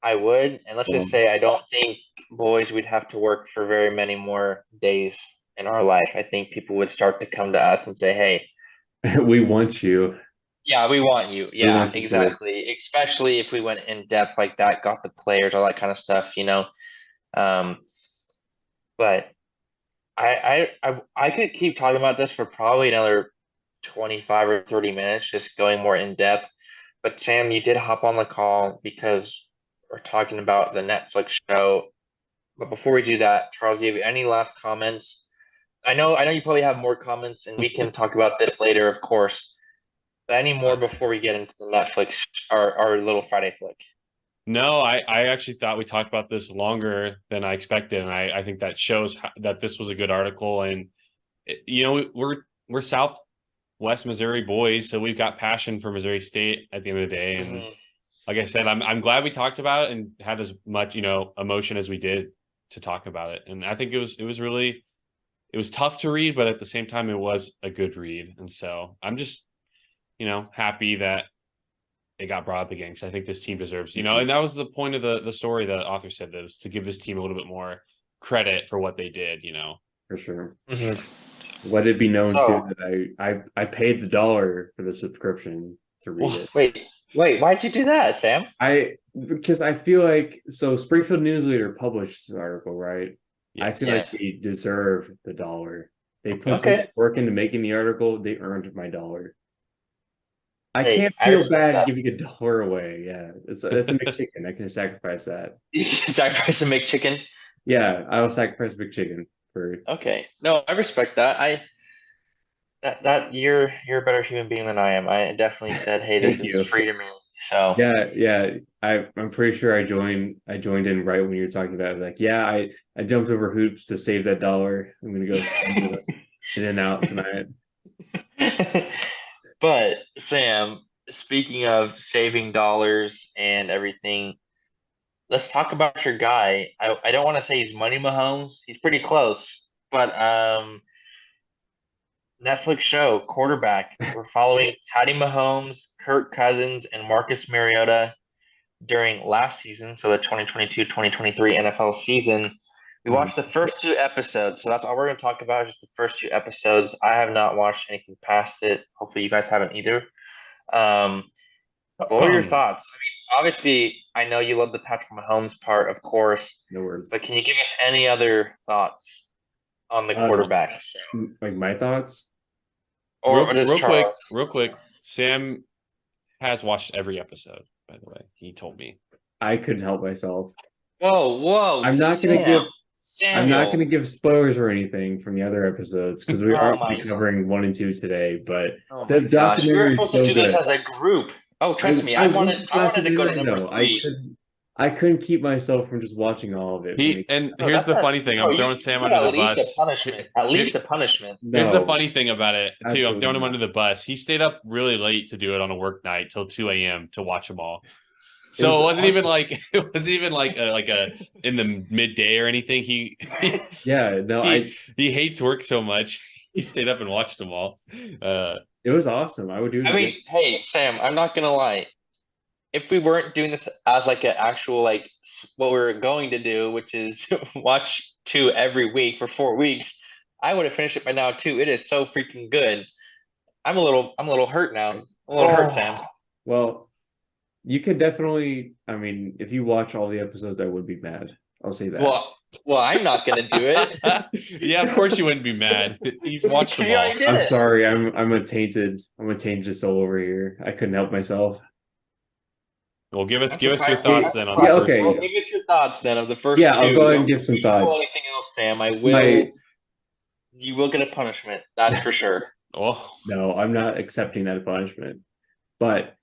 I would, and let's Well, just say I don't think boys we'd have to work for very many more days in our life. I think people would start to come to us and say, "Hey, we want you. yeah, we want you." We Yeah, want you for this. exactly. Especially if we went in depth like that, got the players, all that kind of stuff. Um, but I could keep talking about this for probably another 25 or 30 minutes, just going more in depth. But Sam, you did hop on the call because we're talking about the Netflix show. But before we do that, Charles, do you have any last comments? I know you probably have more comments, and we can talk about this later, of course. But any more before we get into the Netflix, our little Friday flick? No, I actually thought we talked about this longer than I expected, and I think that shows that this was a good article. And we're Southwest Missouri boys, so we've got passion for Missouri State at the end of the day. And like I said, I'm glad we talked about it and had as much emotion as we did to talk about it. And I think it was tough to read, but at the same time, it was a good read. And so I'm just happy that it got brought up again, because I think this team deserves, and that was the point of the story. The author said that was to give this team a little bit more credit for what they did. For sure. Mm-hmm. Let it be known too that I paid the $1 for the subscription to read it. Wait, why'd you do that, Sam? Because I feel like Springfield News Leader published this article, right? Yes. I feel like they deserve the $1. They put so much work into making the article. They earned my $1. I can't feel bad giving $1 away. Yeah, it's a McChicken. I can sacrifice that. You can sacrifice a McChicken? Yeah, I will sacrifice McChicken for. Okay, no, I respect that. That you're a better human being than I am. I definitely said, "Hey, this is free to me." So yeah. I'm pretty sure I joined in right when you were talking about it. Like, yeah, I jumped over hoops to save that $1. I'm gonna go in and out tonight. But Sam, speaking of saving dollars and everything, let's talk about your guy. I don't want to say he's Money Mahomes. He's pretty close, but Netflix show quarterback. We're following Patty Mahomes, Kirk Cousins, and Marcus Mariota during last season, so the 2022-2023 NFL season. We watched the first 2 episodes, so that's all we're going to talk about, is just the first 2 episodes. I have not watched anything past it. Hopefully you guys haven't either. What were your thoughts? I mean, obviously, I know you love the Patrick Mahomes part, of course. No words. But can you give us any other thoughts on the quarterback? Like my thoughts? Or real quick, Sam has watched every episode, by the way. He told me. I couldn't help myself. Whoa. I'm not gonna give spoilers or anything from the other episodes, because we are covering 1 and 2 today. But the documentary is so good. We were supposed to do this as a group. Oh, trust me, I wanted to go to number 3. I couldn't keep myself from just watching all of it. Here's the funny thing. I'm throwing Sam under the bus. At least a punishment. Here's the funny thing about it, too. I'm throwing him under the bus. He stayed up really late to do it on a work night till 2 a.m. to watch them all. So it wasn't even like a in the midday or anything. He hates work so much. He stayed up and watched them all. It was awesome. I would do it. I mean, hey, Sam, I'm not gonna lie. If we weren't doing this as like an actual what we were going to do, which is watch 2 every week for 4 weeks, I would have finished it by now too. It is so freaking good. I'm a little hurt now. I'm a little hurt, Sam. Well, you could definitely. I mean, if you watch all the episodes, I would be mad. I'll say that. Well, I'm not gonna do it. Yeah, of course you wouldn't be mad. You've watched them all. I'm sorry. I'm a tainted soul over here. I couldn't help myself. Well, give us your thoughts then on the first. Okay. Well, give us your thoughts then of the first 2. I'll go ahead and give some thoughts. Anything else, Sam? You will get a punishment. That's for sure. Oh no, I'm not accepting that punishment. But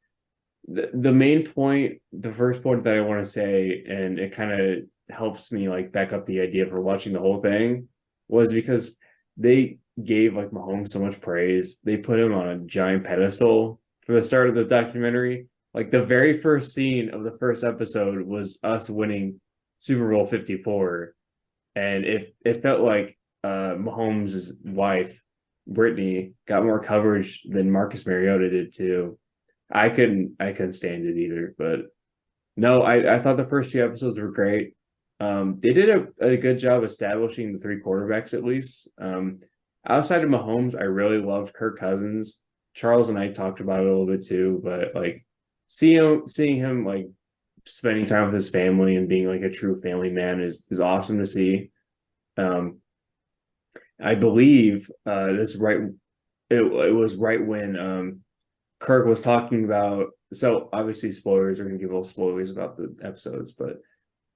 the main point, the first point that I want to say, and it kind of helps me like back up the idea for watching the whole thing, was because they gave like Mahomes so much praise. They put him on a giant pedestal for the start of the documentary. Like the very first scene of the first episode was us winning Super Bowl 54. And it felt like Mahomes' wife, Brittany, got more coverage than Marcus Mariota did too. I couldn't stand it either. But no, I thought the first few episodes were great. They did a good job establishing the three quarterbacks at least. Outside of Mahomes, I really loved Kirk Cousins. Charles and I talked about it a little bit too, but like seeing him like spending time with his family and being like a true family man is awesome to see. Um, I believe this right it was right when Kirk was talking about, so obviously spoilers are going to give little spoilers about the episodes, but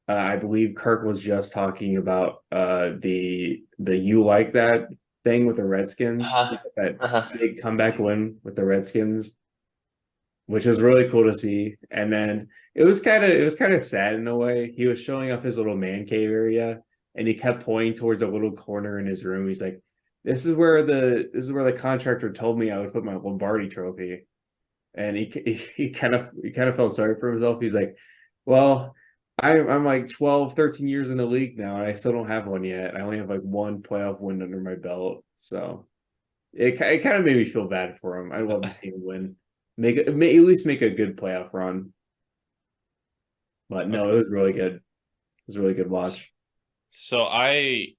I believe Kirk was just talking about the you like that thing with the Redskins, that big comeback win with the Redskins, which was really cool to see. And then it was kind of sad in a way. He was showing off his little man cave area, and he kept pointing towards a little corner in his room. He's like, this is where the contractor told me I would put my Lombardi trophy." And he kind of felt sorry for himself. He's like, "Well, I'm like 12, 13 years in the league now, and I still don't have one yet. I only have like one playoff win under my belt." So it kind of made me feel bad for him. I love to see him win, at least make a good playoff run. But no, it was really good. It was a really good watch. So I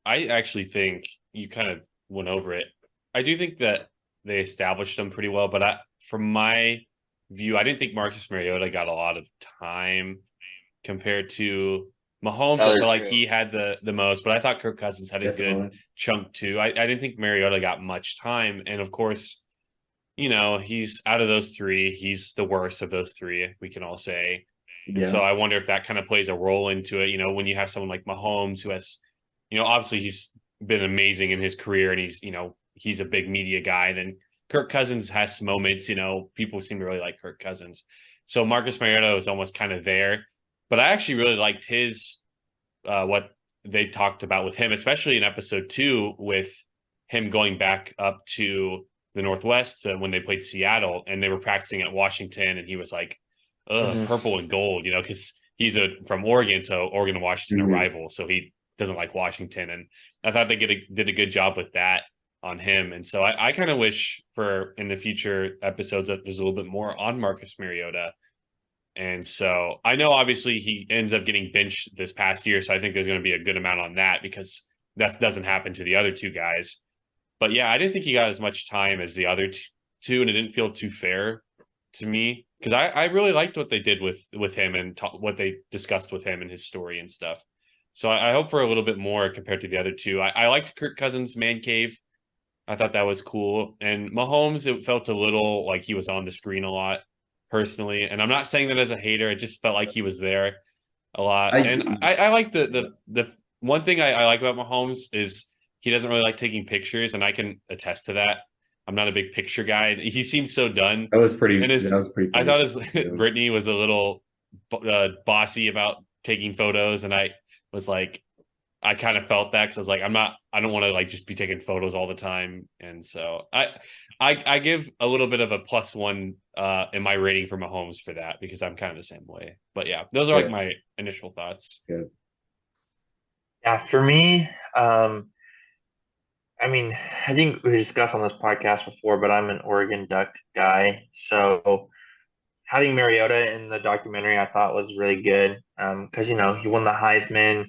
actually think you kind of went over it. I do think that they established them pretty well, but from my view, I didn't think Marcus Mariota got a lot of time compared to Mahomes. I feel like he had the most, but I thought Kirk Cousins had a good chunk too. I didn't think Mariota got much time. And of course, he's out of those three, he's the worst of those three, we can all say. And so I wonder if that kind of plays a role into it, when you have someone like Mahomes who has, obviously he's been amazing in his career and he's a big media guy. Then Kirk Cousins has some moments, people seem to really like Kirk Cousins. So Marcus Mariota was almost kind of there. But I actually really liked his what they talked about with him, especially in episode 2 with him going back up to the Northwest when they played Seattle and they were practicing at Washington, and he was like, purple and gold, because he's from Oregon, so Oregon and Washington are rival, so he doesn't like Washington. And I thought they did a good job with that on him. And so I kind of wish for in the future episodes that there's a little bit more on Marcus Mariota. And so I know obviously he ends up getting benched this past year, so I think there's going to be a good amount on that because that doesn't happen to the other two guys. But yeah, I didn't think he got as much time as the other two, and it didn't feel too fair to me because I really liked what they did with him and what they discussed with him and his story and stuff. So I hope for a little bit more compared to the other two. I liked Kirk Cousins' man cave. I thought that was cool. And Mahomes, it felt a little like he was on the screen a lot personally. And I'm not saying that as a hater. It just felt like he was there a lot. I like the one thing I like about Mahomes is he doesn't really like taking pictures, and I can attest to that. I'm not a big picture guy. He seems so done. That was pretty. I thought Brittany was a little bossy about taking photos, and I was like, I kind of felt that because I was like, I don't want to like just be taking photos all the time, and so I give a little bit of a +1 in my rating for Mahomes for that because I'm kind of the same way. But yeah, those are like my initial thoughts. Good. Yeah, for me, I mean, I think we discussed on this podcast before, but I'm an Oregon Duck guy. So having Mariota in the documentary, I thought was really good because he won the Heisman.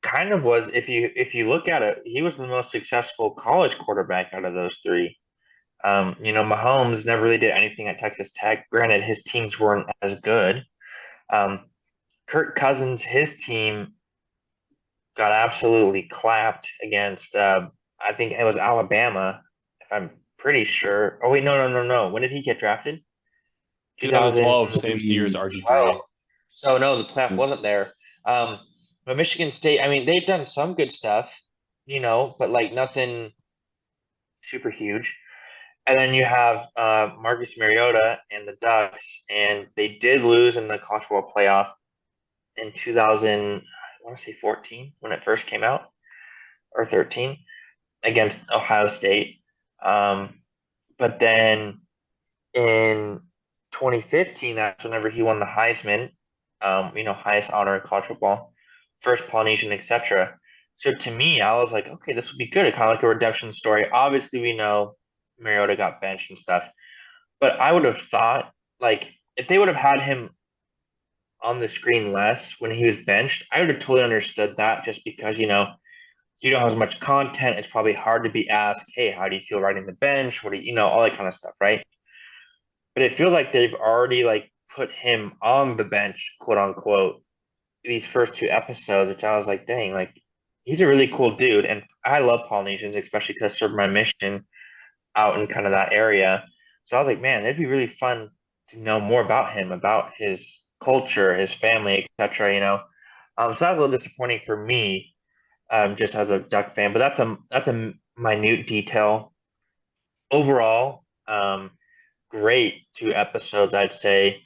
Kind of was, if you look at it, he was the most successful college quarterback out of those three. Mahomes never really did anything at Texas Tech. Granted, his teams weren't as good. Kirk Cousins, his team got absolutely clapped against, I think it was Alabama, if I'm pretty sure. Oh, wait, no. When did he get drafted? 2012, same year as RG3. So, no, the playoff wasn't there. But Michigan State, I mean, they've done some good stuff, but like nothing super huge. And then you have Marcus Mariota and the Ducks, and they did lose in the college football playoff in 2000, I want to say 14 when it first came out, or 13 against Ohio State. But then in 2015, that's whenever he won the Heisman, highest honor in college football, first Polynesian, etc. So to me, I was like, okay, this would be good. Kind of like a redemption story. Obviously, we know Mariota got benched and stuff, but I would have thought, like, if they would have had him on the screen less when he was benched, I would have totally understood that just because, you don't have as much content. It's probably hard to be asked, hey, how do you feel riding the bench? What do you know, all that kind of stuff, right? But it feels like they've already like put him on the bench, quote unquote, these first two episodes, which I was like, dang, like he's a really cool dude. And I love Polynesians, especially because I served my mission out in kind of that area. So I was like, man, it'd be really fun to know more about him, about his culture, his family, etc. So that was a little disappointing for me, just as a Duck fan. But that's a minute detail. Overall, great two episodes, I'd say.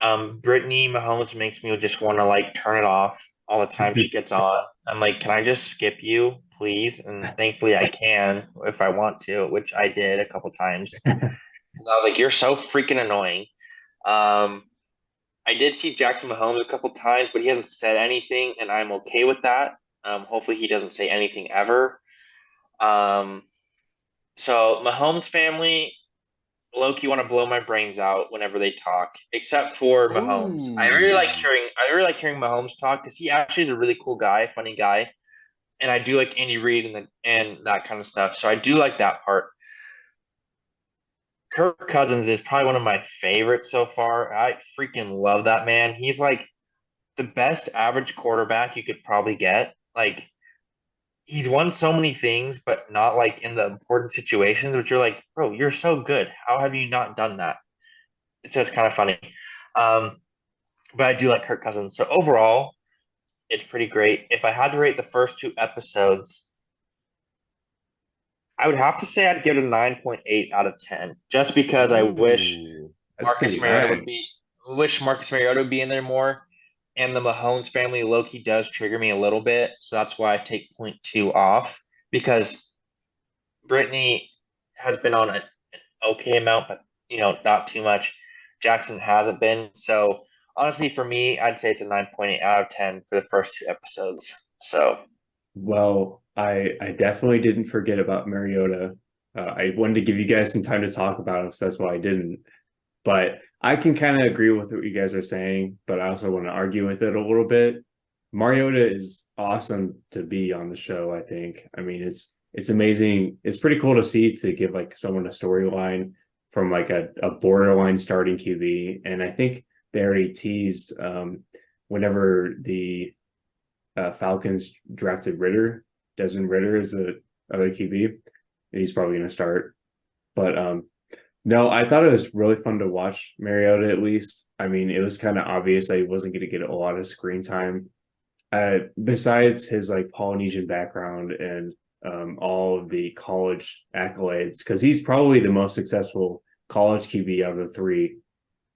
Brittany Mahomes makes me just want to like turn it off all the time she gets on. I'm like, can I just skip you, please? And thankfully I can if I want to, which I did a couple times. 'Cause I was like, you're so freaking annoying. Um, I did see Jackson Mahomes a couple times, but he hasn't said anything, and I'm okay with that. Hopefully he doesn't say anything ever. Um, so Mahomes family, low-key want to blow my brains out whenever they talk, except for Mahomes. I really like hearing Mahomes talk because he actually is a really cool guy, funny guy, and I do like Andy Reid and that kind of stuff. So I do like that part. Kirk Cousins is probably one of my favorites so far. I freaking love that man. He's like the best average quarterback you could probably get. Like he's won so many things, but not like in the important situations, which you're like, bro, you're so good. How have you not done that? It's just kind of funny. Um, but I do like Kirk Cousins. So overall, it's pretty great. If I had to rate the first two episodes, I would have to say I'd give it a 9.8 out of 10, just because I wish Ooh, that's Marcus pretty Mariota high. would be wish Marcus Mariota would be in there more. And the Mahomes family low-key does trigger me a little bit, so that's why I take point 0.2 off because Brittany has been on an okay amount, but not too much. Jackson hasn't been. So honestly, for me, I'd say it's a 9.8 out of 10 for the first two episodes. So Well, I definitely didn't forget about Mariota. I wanted to give you guys some time to talk about him, so that's why I didn't. But I can kind of agree with what you guys are saying, but I also want to argue with it a little bit. Mariota is awesome to be on the show, I think. I mean, it's amazing. It's pretty cool to see to give like someone a storyline from like a borderline starting QB. And I think they already teased whenever the Falcons drafted Desmond Ritter is the other QB. He's probably going to start. But no, I thought it was really fun to watch Mariota at least. I mean, it was kind of obvious that he wasn't going to get a lot of screen time. Besides his like Polynesian background and all of the college accolades, because he's probably the most successful college QB out of the three.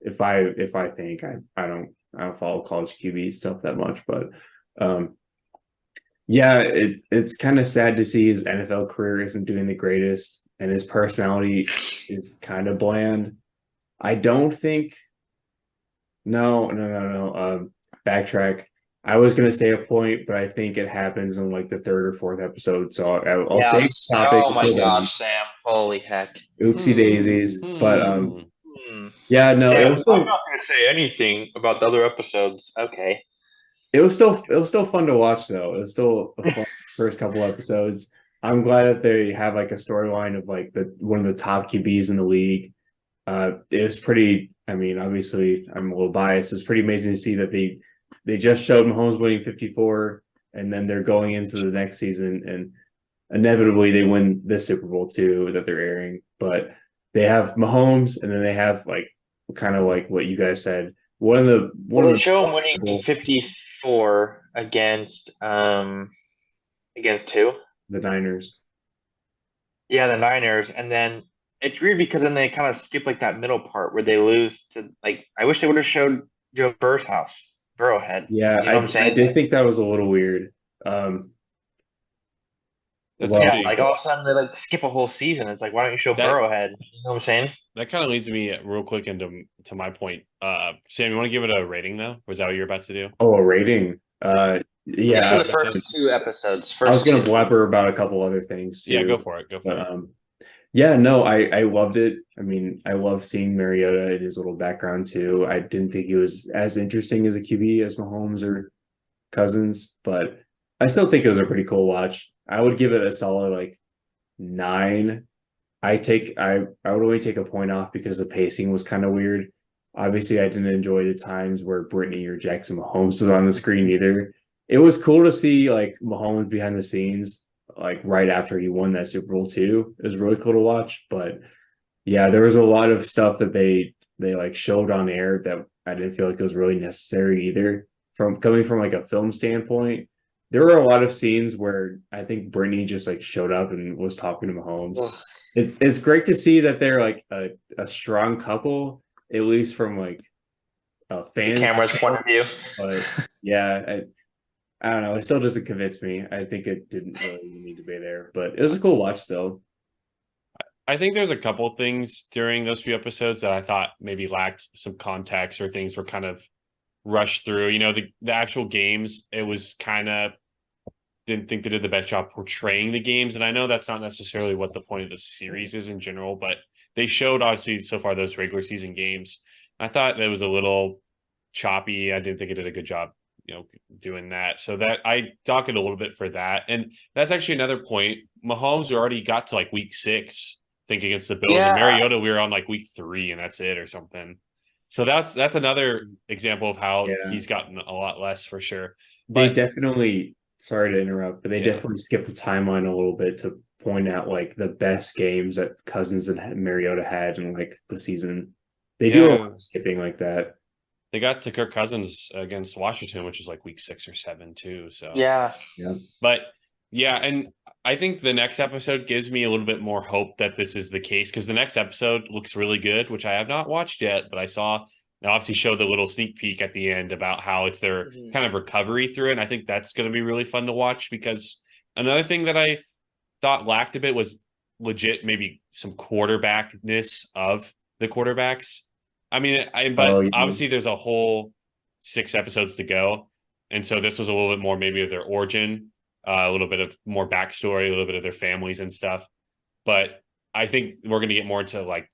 If I think I don't follow college QB stuff that much, but yeah, it's kind of sad to see his NFL career isn't doing the greatest, and his personality is kind of bland. I don't think. No. Backtrack. I was gonna say a point, but I think it happens in like the third or fourth episode. So I'll save the topic Oh my until then. gosh, Sam. Holy heck. Oopsie daisies. But Hmm. yeah, no, Sam, I'm not going to say anything about the other episodes. Okay. it was still fun to watch though. It was still a fun first couple episodes. I'm glad that they have like a storyline of like the one of the top QBs in the league. It was pretty. I mean, obviously, I'm a little biased. It's pretty amazing to see that they just showed Mahomes winning 54, and then they're going into the next season, and inevitably they win the Super Bowl too that they're airing. But they have Mahomes, and then they have like kind of like what you guys said. One Well, of they show him winning 54 against who? the Niners. Yeah, the Niners. And then it's weird because then they kind of skip like that middle part where they lose to like. I wish they would have showed Joe Burrow's house, Burrowhead. Yeah, You know what I'm I saying? did think that was a little weird. Um, That's well, Yeah, actually like all of a sudden they like skip a whole season. It's like, why don't you show that Burrowhead? You know what I'm saying? that kind of leads me real quick into my point. Sam, you want to give it a rating though? Was that what you're about to do? oh, a rating. Just for Yeah, the first two episodes. I was First gonna two. blabber about a couple other things Yeah, go too, for it. Go for but it. yeah, no, I loved it. I mean, I love seeing Mariota and his little background too. I didn't think he was as interesting as a QB as Mahomes or Cousins, but I still think it was a pretty cool watch. I would give it a solid like 9. I would only take a point off because the pacing was kind of weird. Obviously, I didn't enjoy the times where Brittany or Jackson Mahomes was on the screen either. It was cool to see like Mahomes behind the scenes, like right after he won that Super Bowl too. It was really cool to watch. But yeah, there was a lot of stuff that they like showed on air that I didn't feel like it was really necessary either. From coming from like a film standpoint, there were a lot of scenes where I think Brittany just like showed up and was talking to Mahomes. Ugh. It's great to see that they're like a strong couple, at least from like a The fans. camera's point of view. But yeah, I don't know. It still doesn't convince me. I think it didn't really need to be there, but it was a cool watch still. I think there's a couple things during those few episodes that I thought maybe lacked some context or things were kind of rushed through. You know, the actual games, it was kind of didn't think they did the best job portraying the games. And I know that's not necessarily what the point of the series is in general, but they showed obviously so far those regular season games. I thought that was a little choppy. I didn't think it did a good job, you know, doing that. So that I dock it a little bit for that. And that's actually another point. Mahomes already got to like week 6, I think against the Bills, and Yeah. Mariota we were on like week 3, and that's it or something. So that's another example of how Yeah. he's gotten a lot less for sure. They But definitely, sorry to interrupt, but they Yeah. definitely skipped the timeline a little bit to point out like the best games that Cousins and Mariota had in like the season. They do a lot Yeah. of skipping like that. They got to Kirk Cousins against Washington, which is like week 6 or 7 too. So Yeah. but yeah, and I think the next episode gives me a little bit more hope that this is the case because the next episode looks really good, which I have not watched yet, but I saw and obviously showed the little sneak peek at the end about how it's their Mhm. kind of recovery through it. And I think that's going to be really fun to watch because another thing that I thought lacked a bit was legit maybe some quarterbackness of the quarterbacks. I mean, but Oh, yeah. obviously there's a whole 6 episodes to go. And so this was a little bit more maybe of their origin, a little bit of more backstory, a little bit of their families and stuff. But I think we're going to get more into like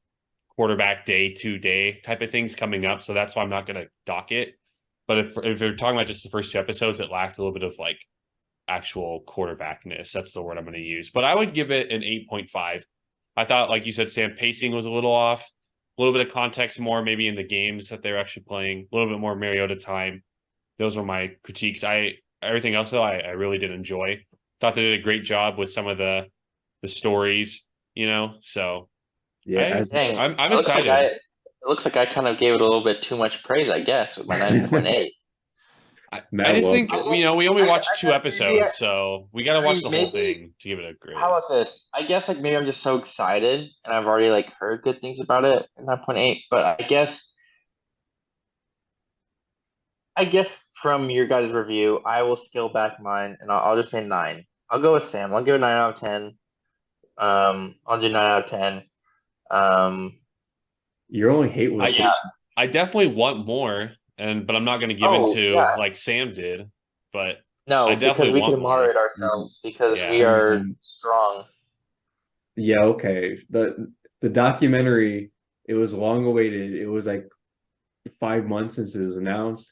quarterback day to day type of things coming up. So that's why I'm not going to dock it. But if you're talking about just the first 2 episodes, it lacked a little bit of like actual quarterbackness. That's the word I'm going to use. But I would give it an 8.5. I thought, like you said, Sam, pacing was a little off. A little bit of context more maybe in the games that they're actually playing. A little bit more Mariota time. Those were my critiques. Everything else though, I really did enjoy. Thought they did a great job with some of the stories, you know. So Yeah, as Dang. I'm It looks like excited. it looks like I kind of gave it a little bit too much praise, I guess, with my 9.8. I Matt just loved think it. we only watched I 2 guess maybe episodes, so we got to I watch mean, the whole maybe- thing to give it a grade. How about this? I guess like maybe I'm just so excited and I've already like heard good things about it at 9.8, but I guess from your guys' review, I will scale back mine and I'll just say 9. I'll go with Sam. I'll give it 9 out of 10. I'll do 9 out of 10. Your only hate was Yeah. I definitely want more, but I'm not going to give Oh, into yeah. like Sam did. But No, I definitely because we want can more. moderate ourselves because Yeah. we are strong. Yeah, okay. The documentary, it was long awaited. It was like 5 months since it was announced.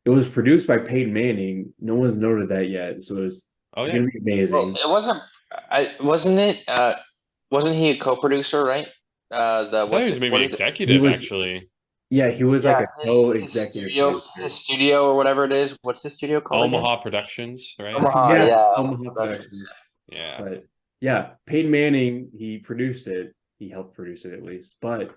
It was produced by Peyton Manning. No one's noted that yet, so it's Oh yeah, gonna be amazing. Well, it wasn't. Wasn't it. Wasn't he a co-producer, right? I thought he was maybe what is it? executive He was- actually. Yeah, he was like a his co-executive studio, producer. his studio or whatever it is. What's his studio called again? Omaha Productions, right? Omaha, Yeah, yeah. Omaha Productions. Yeah. But yeah, Peyton Manning, he produced it. He helped produce it at least. But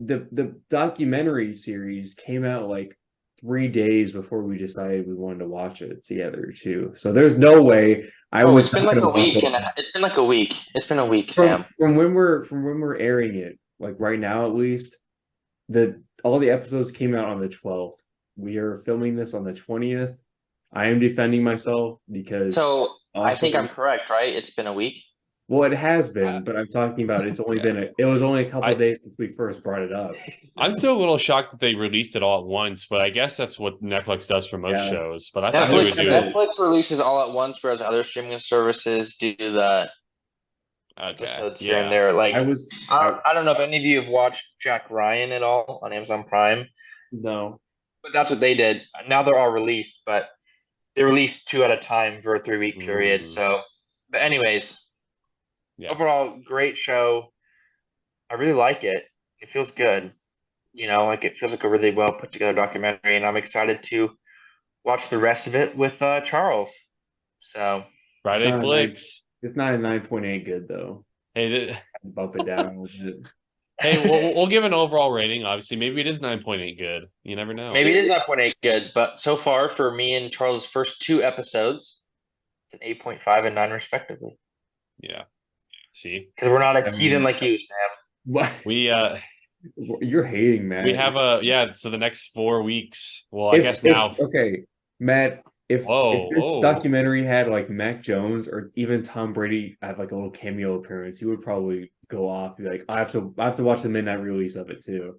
the documentary series came out like 3 days before we decided we wanted to watch it together too. So there's no way I Oh, was it's been not like gonna a watch week, it. and it's been like a week. It's been a week, Sam. From when we're airing it, like right now at least, all the episodes came out on the 12th. We are filming this on the 20th. I am defending myself because So I think I'm also, correct, right? It's been a week. well, it has been, but I'm talking about it's only been it was only a couple of days since we first brought it up. I'm still a little shocked that they released it all at once, but I guess that's what Netflix does for most Yeah. shows. But I thought they was would do kinda- it. Netflix releases all at once, whereas other streaming services do that Okay. episodes here and Yeah. there. Like I I don't know if any of you have watched Jack Ryan at all on Amazon Prime, no. but that's what they did. Now they're all released, but they released 2 at a time for a 3-week period. Mm. So, but anyways, Yeah. overall great show. I really like it. It feels good. Like it feels like a really well put together documentary, and I'm excited to watch the rest of it with Charles. So Friday not a flicks. It's not a 9.8 good though. Hey, Bump it down a little bit. hey, we'll give an overall rating. Obviously, maybe it is 9.8 good. You never know. maybe it is 9.8 good, but so far for me and Charles' first 2 episodes, it's an 8.5 and 9 respectively. Yeah. See, Because we're not a heathen like you, Sam. What? we You're hating, man. we have so the next 4 weeks. Well, I guess now. Okay, Matt. If this Whoa. documentary had like Mac Jones or even Tom Brady have like a little cameo appearance, you would probably go off. Be like, I have to watch the midnight release of it too.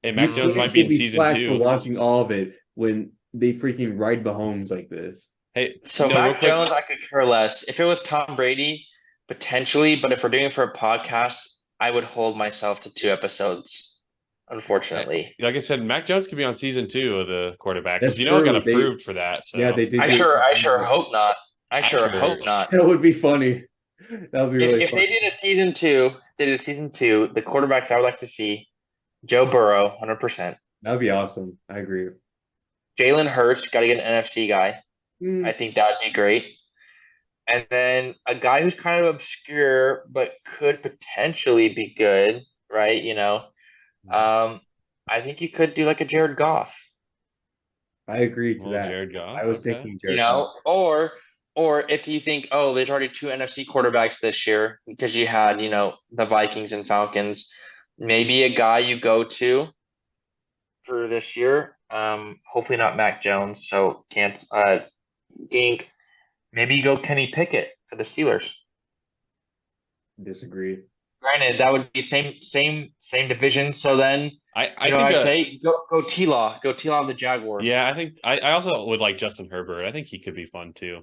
Hey, Mac Jones might be in season flagged 2. for watching all of it when they freaking ride Mahomes like this. Hey, So no, real Mac quick- Jones, I could care less. If it was Tom Brady, potentially, but if we're doing it for a podcast, I would hold myself to 2 episodes. Unfortunately, like I said, Mac Jones could be on season 2 of the quarterback because That's it got true. approved for that. So Yeah, they did. I sure hope not. I sure Sure. hope not. That would be funny. That would be really If funny. they did a season 2, the quarterbacks I would like to see: Joe Burrow, 100%. That would be awesome. I agree. Jalen Hurts, got to get an NFC guy. Mm, I think that would be great. And then a guy who's kind of obscure but could potentially be good, right? I think you could do like a Jared Goff. I agree to Well, that. Jared Goff. I was okay. thinking Jared Goff. Or if you think, oh, there's already 2 NFC quarterbacks this year because you had, the Vikings and Falcons, maybe a guy you go to for this year. Hopefully not Mac Jones, so can't Gink. Maybe you go Kenny Pickett for the Steelers. Disagree. Granted, that would be same division. So then I you know think I'd say go T-Law. Go T-Law of the Jaguars. yeah, I think I also would like Justin Herbert. I think he could be fun too.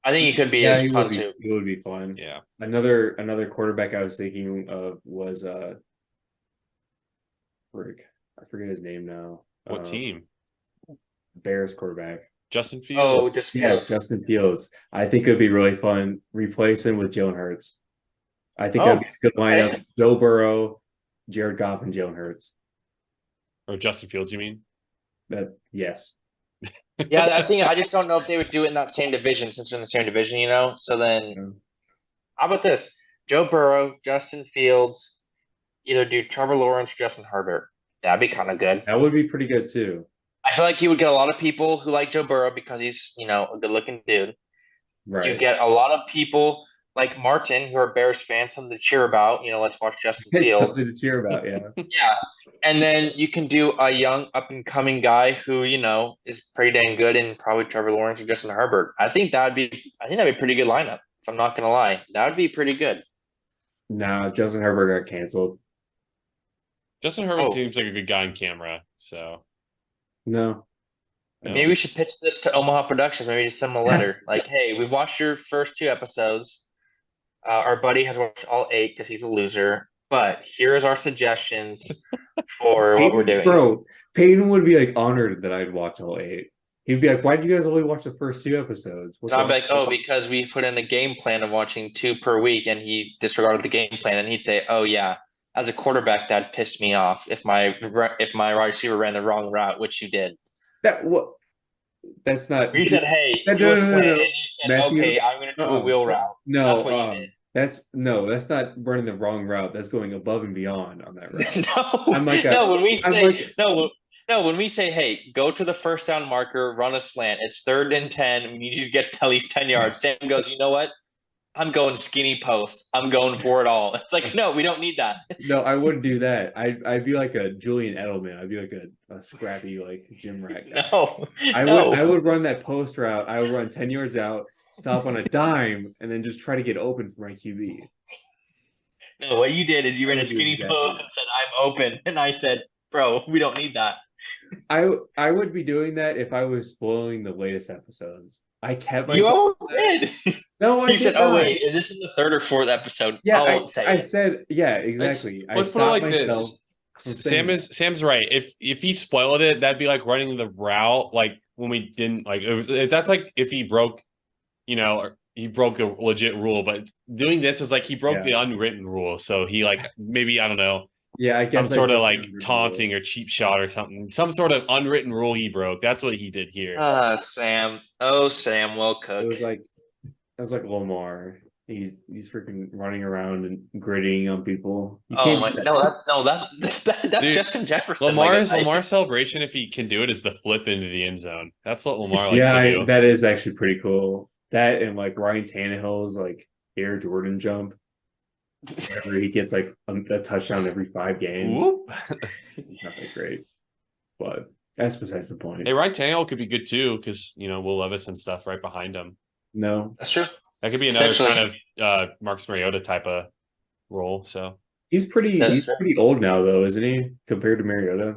I think he could be Yeah, he fun would be. too. He would be fun. Yeah. Another quarterback I was thinking of was Rick. I forget his name now. What team? Bears quarterback. Justin Oh, Fields. just Yes, Justin Fields. I think it would be really fun. Replace him with Jalen Hurts. I think that'd be a good lineup. okay. Joe Burrow, Jared Goff, and Jalen Hurts. Or Justin Fields, you mean? Yes. Yeah, I just don't know if they would do it in that same division since they're in the same division, So then, Yeah. how about this? Joe Burrow, Justin Fields, either do Trevor Lawrence, Justin Herbert. That'd be kind of good. That would be pretty good too. I feel like he would get a lot of people who like Joe Burrow because he's, a good-looking dude. Right. You get a lot of people like Martin who are Bears fans, something to cheer about. Let's watch Justin It's Fields. something to cheer about, yeah. Yeah. And then you can do a young up-and-coming guy who, is pretty dang good and probably Trevor Lawrence or Justin Herbert. I think that'd be a pretty good lineup, if I'm not going to lie. That would be pretty good. Nah, Justin Herbert got canceled. Justin Herbert Oh. seems like a good guy in camera. So No. No. Maybe we should pitch this to Omaha Productions. Maybe just send them a letter. Like, hey, we've watched your first 2 episodes. Our buddy has watched all 8 because he's a loser. But here's our suggestions for what we're doing. Bro, Peyton would be like honored that I'd watch all 8. He'd be like, "Why'd you guys only watch the first 2 episodes?" And I'd be like, oh, because we put in a game plan of watching 2 per week, and he disregarded the game plan, and he'd say, oh yeah, as a quarterback, that pissed me off if my wide receiver ran the wrong route, which you did. That's not. You said, hey, No, do a no, no, slant, no. and you said, Matthew, okay, I'm gonna do a wheel route. No, That's what you did. that's not running the wrong route. That's going above and beyond on that route. No, I'm like a- no. When we I'm say like- no, No, when we say, hey, go to the first down marker, run a slant, it's 3rd and 10, we need you to get at least 10 yards. Sam goes, you know what? I'm going skinny post. I'm going for it all. It's like, no, we don't need that. No, I wouldn't do that. I'd be like a Julian Edelman. I'd be like a scrappy like gym rat guy. No, I would run that post route. I would run 10 yards out, stop on a dime, and then just try to get open for my QB. No, what you did is you ran a would do skinny exactly post and said, I'm open. And I said, bro, we don't need that. I would be doing that if I was spoiling the latest episodes. I kept You myself. almost did. No, I You said, did oh, not. wait, is this in the 3rd or 4th episode? Yeah, I won't say I it. said, yeah, exactly. Let's I put it like stopped myself this. from saying Sam's right. If he spoiled it, that'd be like running the route like when we didn't like. That's like if he broke, he broke a legit rule. But doing this is like he broke the unwritten rule. So he like maybe I don't know. Yeah, I guess some sort of broke like the unwritten taunting rule. or cheap shot or something. Some sort of unwritten rule he broke. That's what he did here. Sam. Oh, Sam, well It cooked. was like Lamar. He's freaking running around and gritting on people. You Oh can't my do that. that's Dude, Justin Jefferson. Lamar's Like, Lamar's celebration, if he can do it, is the flip into the end zone. That's what Lamar likes Yeah, to do. that is actually pretty cool. That and like Ryan Tannehill's like Air Jordan jump. Whenever he gets like a touchdown every 5 games. Whoop. It's not that great. But that's besides the point. Hey, Ryan Tannehill could be good too, because Will Levis and stuff right behind him. No. That's true. That could be another Potentially. kind of Marcus Mariota type of role. So He's pretty old now though, isn't he? Compared to Mariota.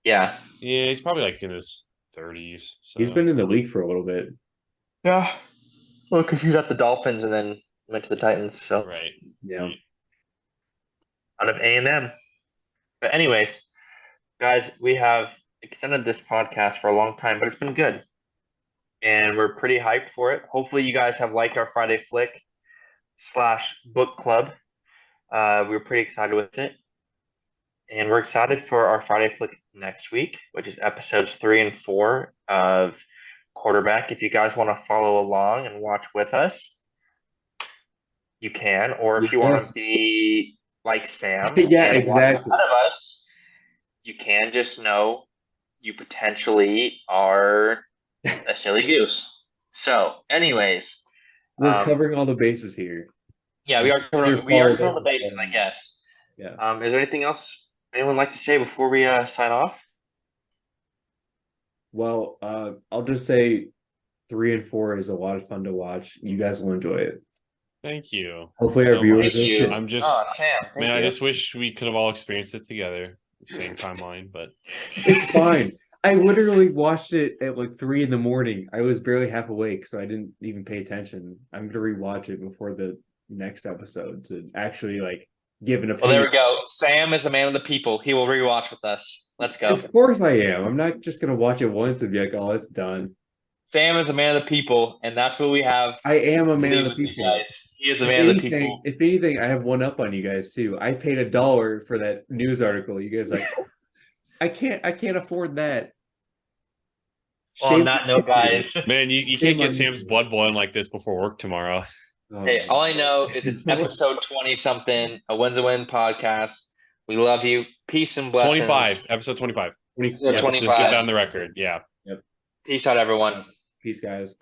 Yeah. yeah, he's probably like in his 30s. So. He's been in the league for a little bit. Yeah. Well, because he was at the Dolphins and then went to the Titans. So right. Yeah. out of A&M. But anyways, guys, we have extended this podcast for a long time, but it's been good. And we're pretty hyped for it. Hopefully you guys have liked our Friday Flick / book club. We were pretty excited with it. And we're excited for our Friday Flick next week, which is episodes 3 and 4 of Quarterback. If you guys want to follow along and watch with us, you can. Or if you want to be like Sam Yeah, and watch exactly. ahead of us, you can just know you potentially are a silly goose. So, anyways, We're covering all the bases here. yeah, we are covering the bases, I guess. Yeah. Is there anything else anyone like to say before we sign off? Well, I'll just say 3 and 4 is a lot of fun to watch. You guys will enjoy it. Thank you. Hopefully so our viewers Thank you. I'm just Sam. man, I just wish we could have all experienced it together, same timeline, but It's fine. I literally watched it at like 3 in the morning. I was barely half awake, so I didn't even pay attention. I'm gonna rewatch it before the next episode to actually like give an opinion. Well, there we go. Sam is the man of the people. He will rewatch with us. Let's go. Of course I am. I'm not just gonna watch it once and be like, oh, it's done. Sam is a man of the people, and that's what we have. I am a man of the with you people. guys. He is a man of the people. If anything, I have one up on you guys too. I paid $1 for that news article. You guys like, I can't afford that. Well, on that note, guys. man, you can't get Sam's blood boiling like this before work tomorrow. Oh, Hey, all I know is it's episode 20-something, a Wins a Win podcast. We love you. Peace and blessings. 25, episode 25. 20, Yeah, Yes, 25. just get down the record. Yeah. Peace out, everyone. Peace, guys.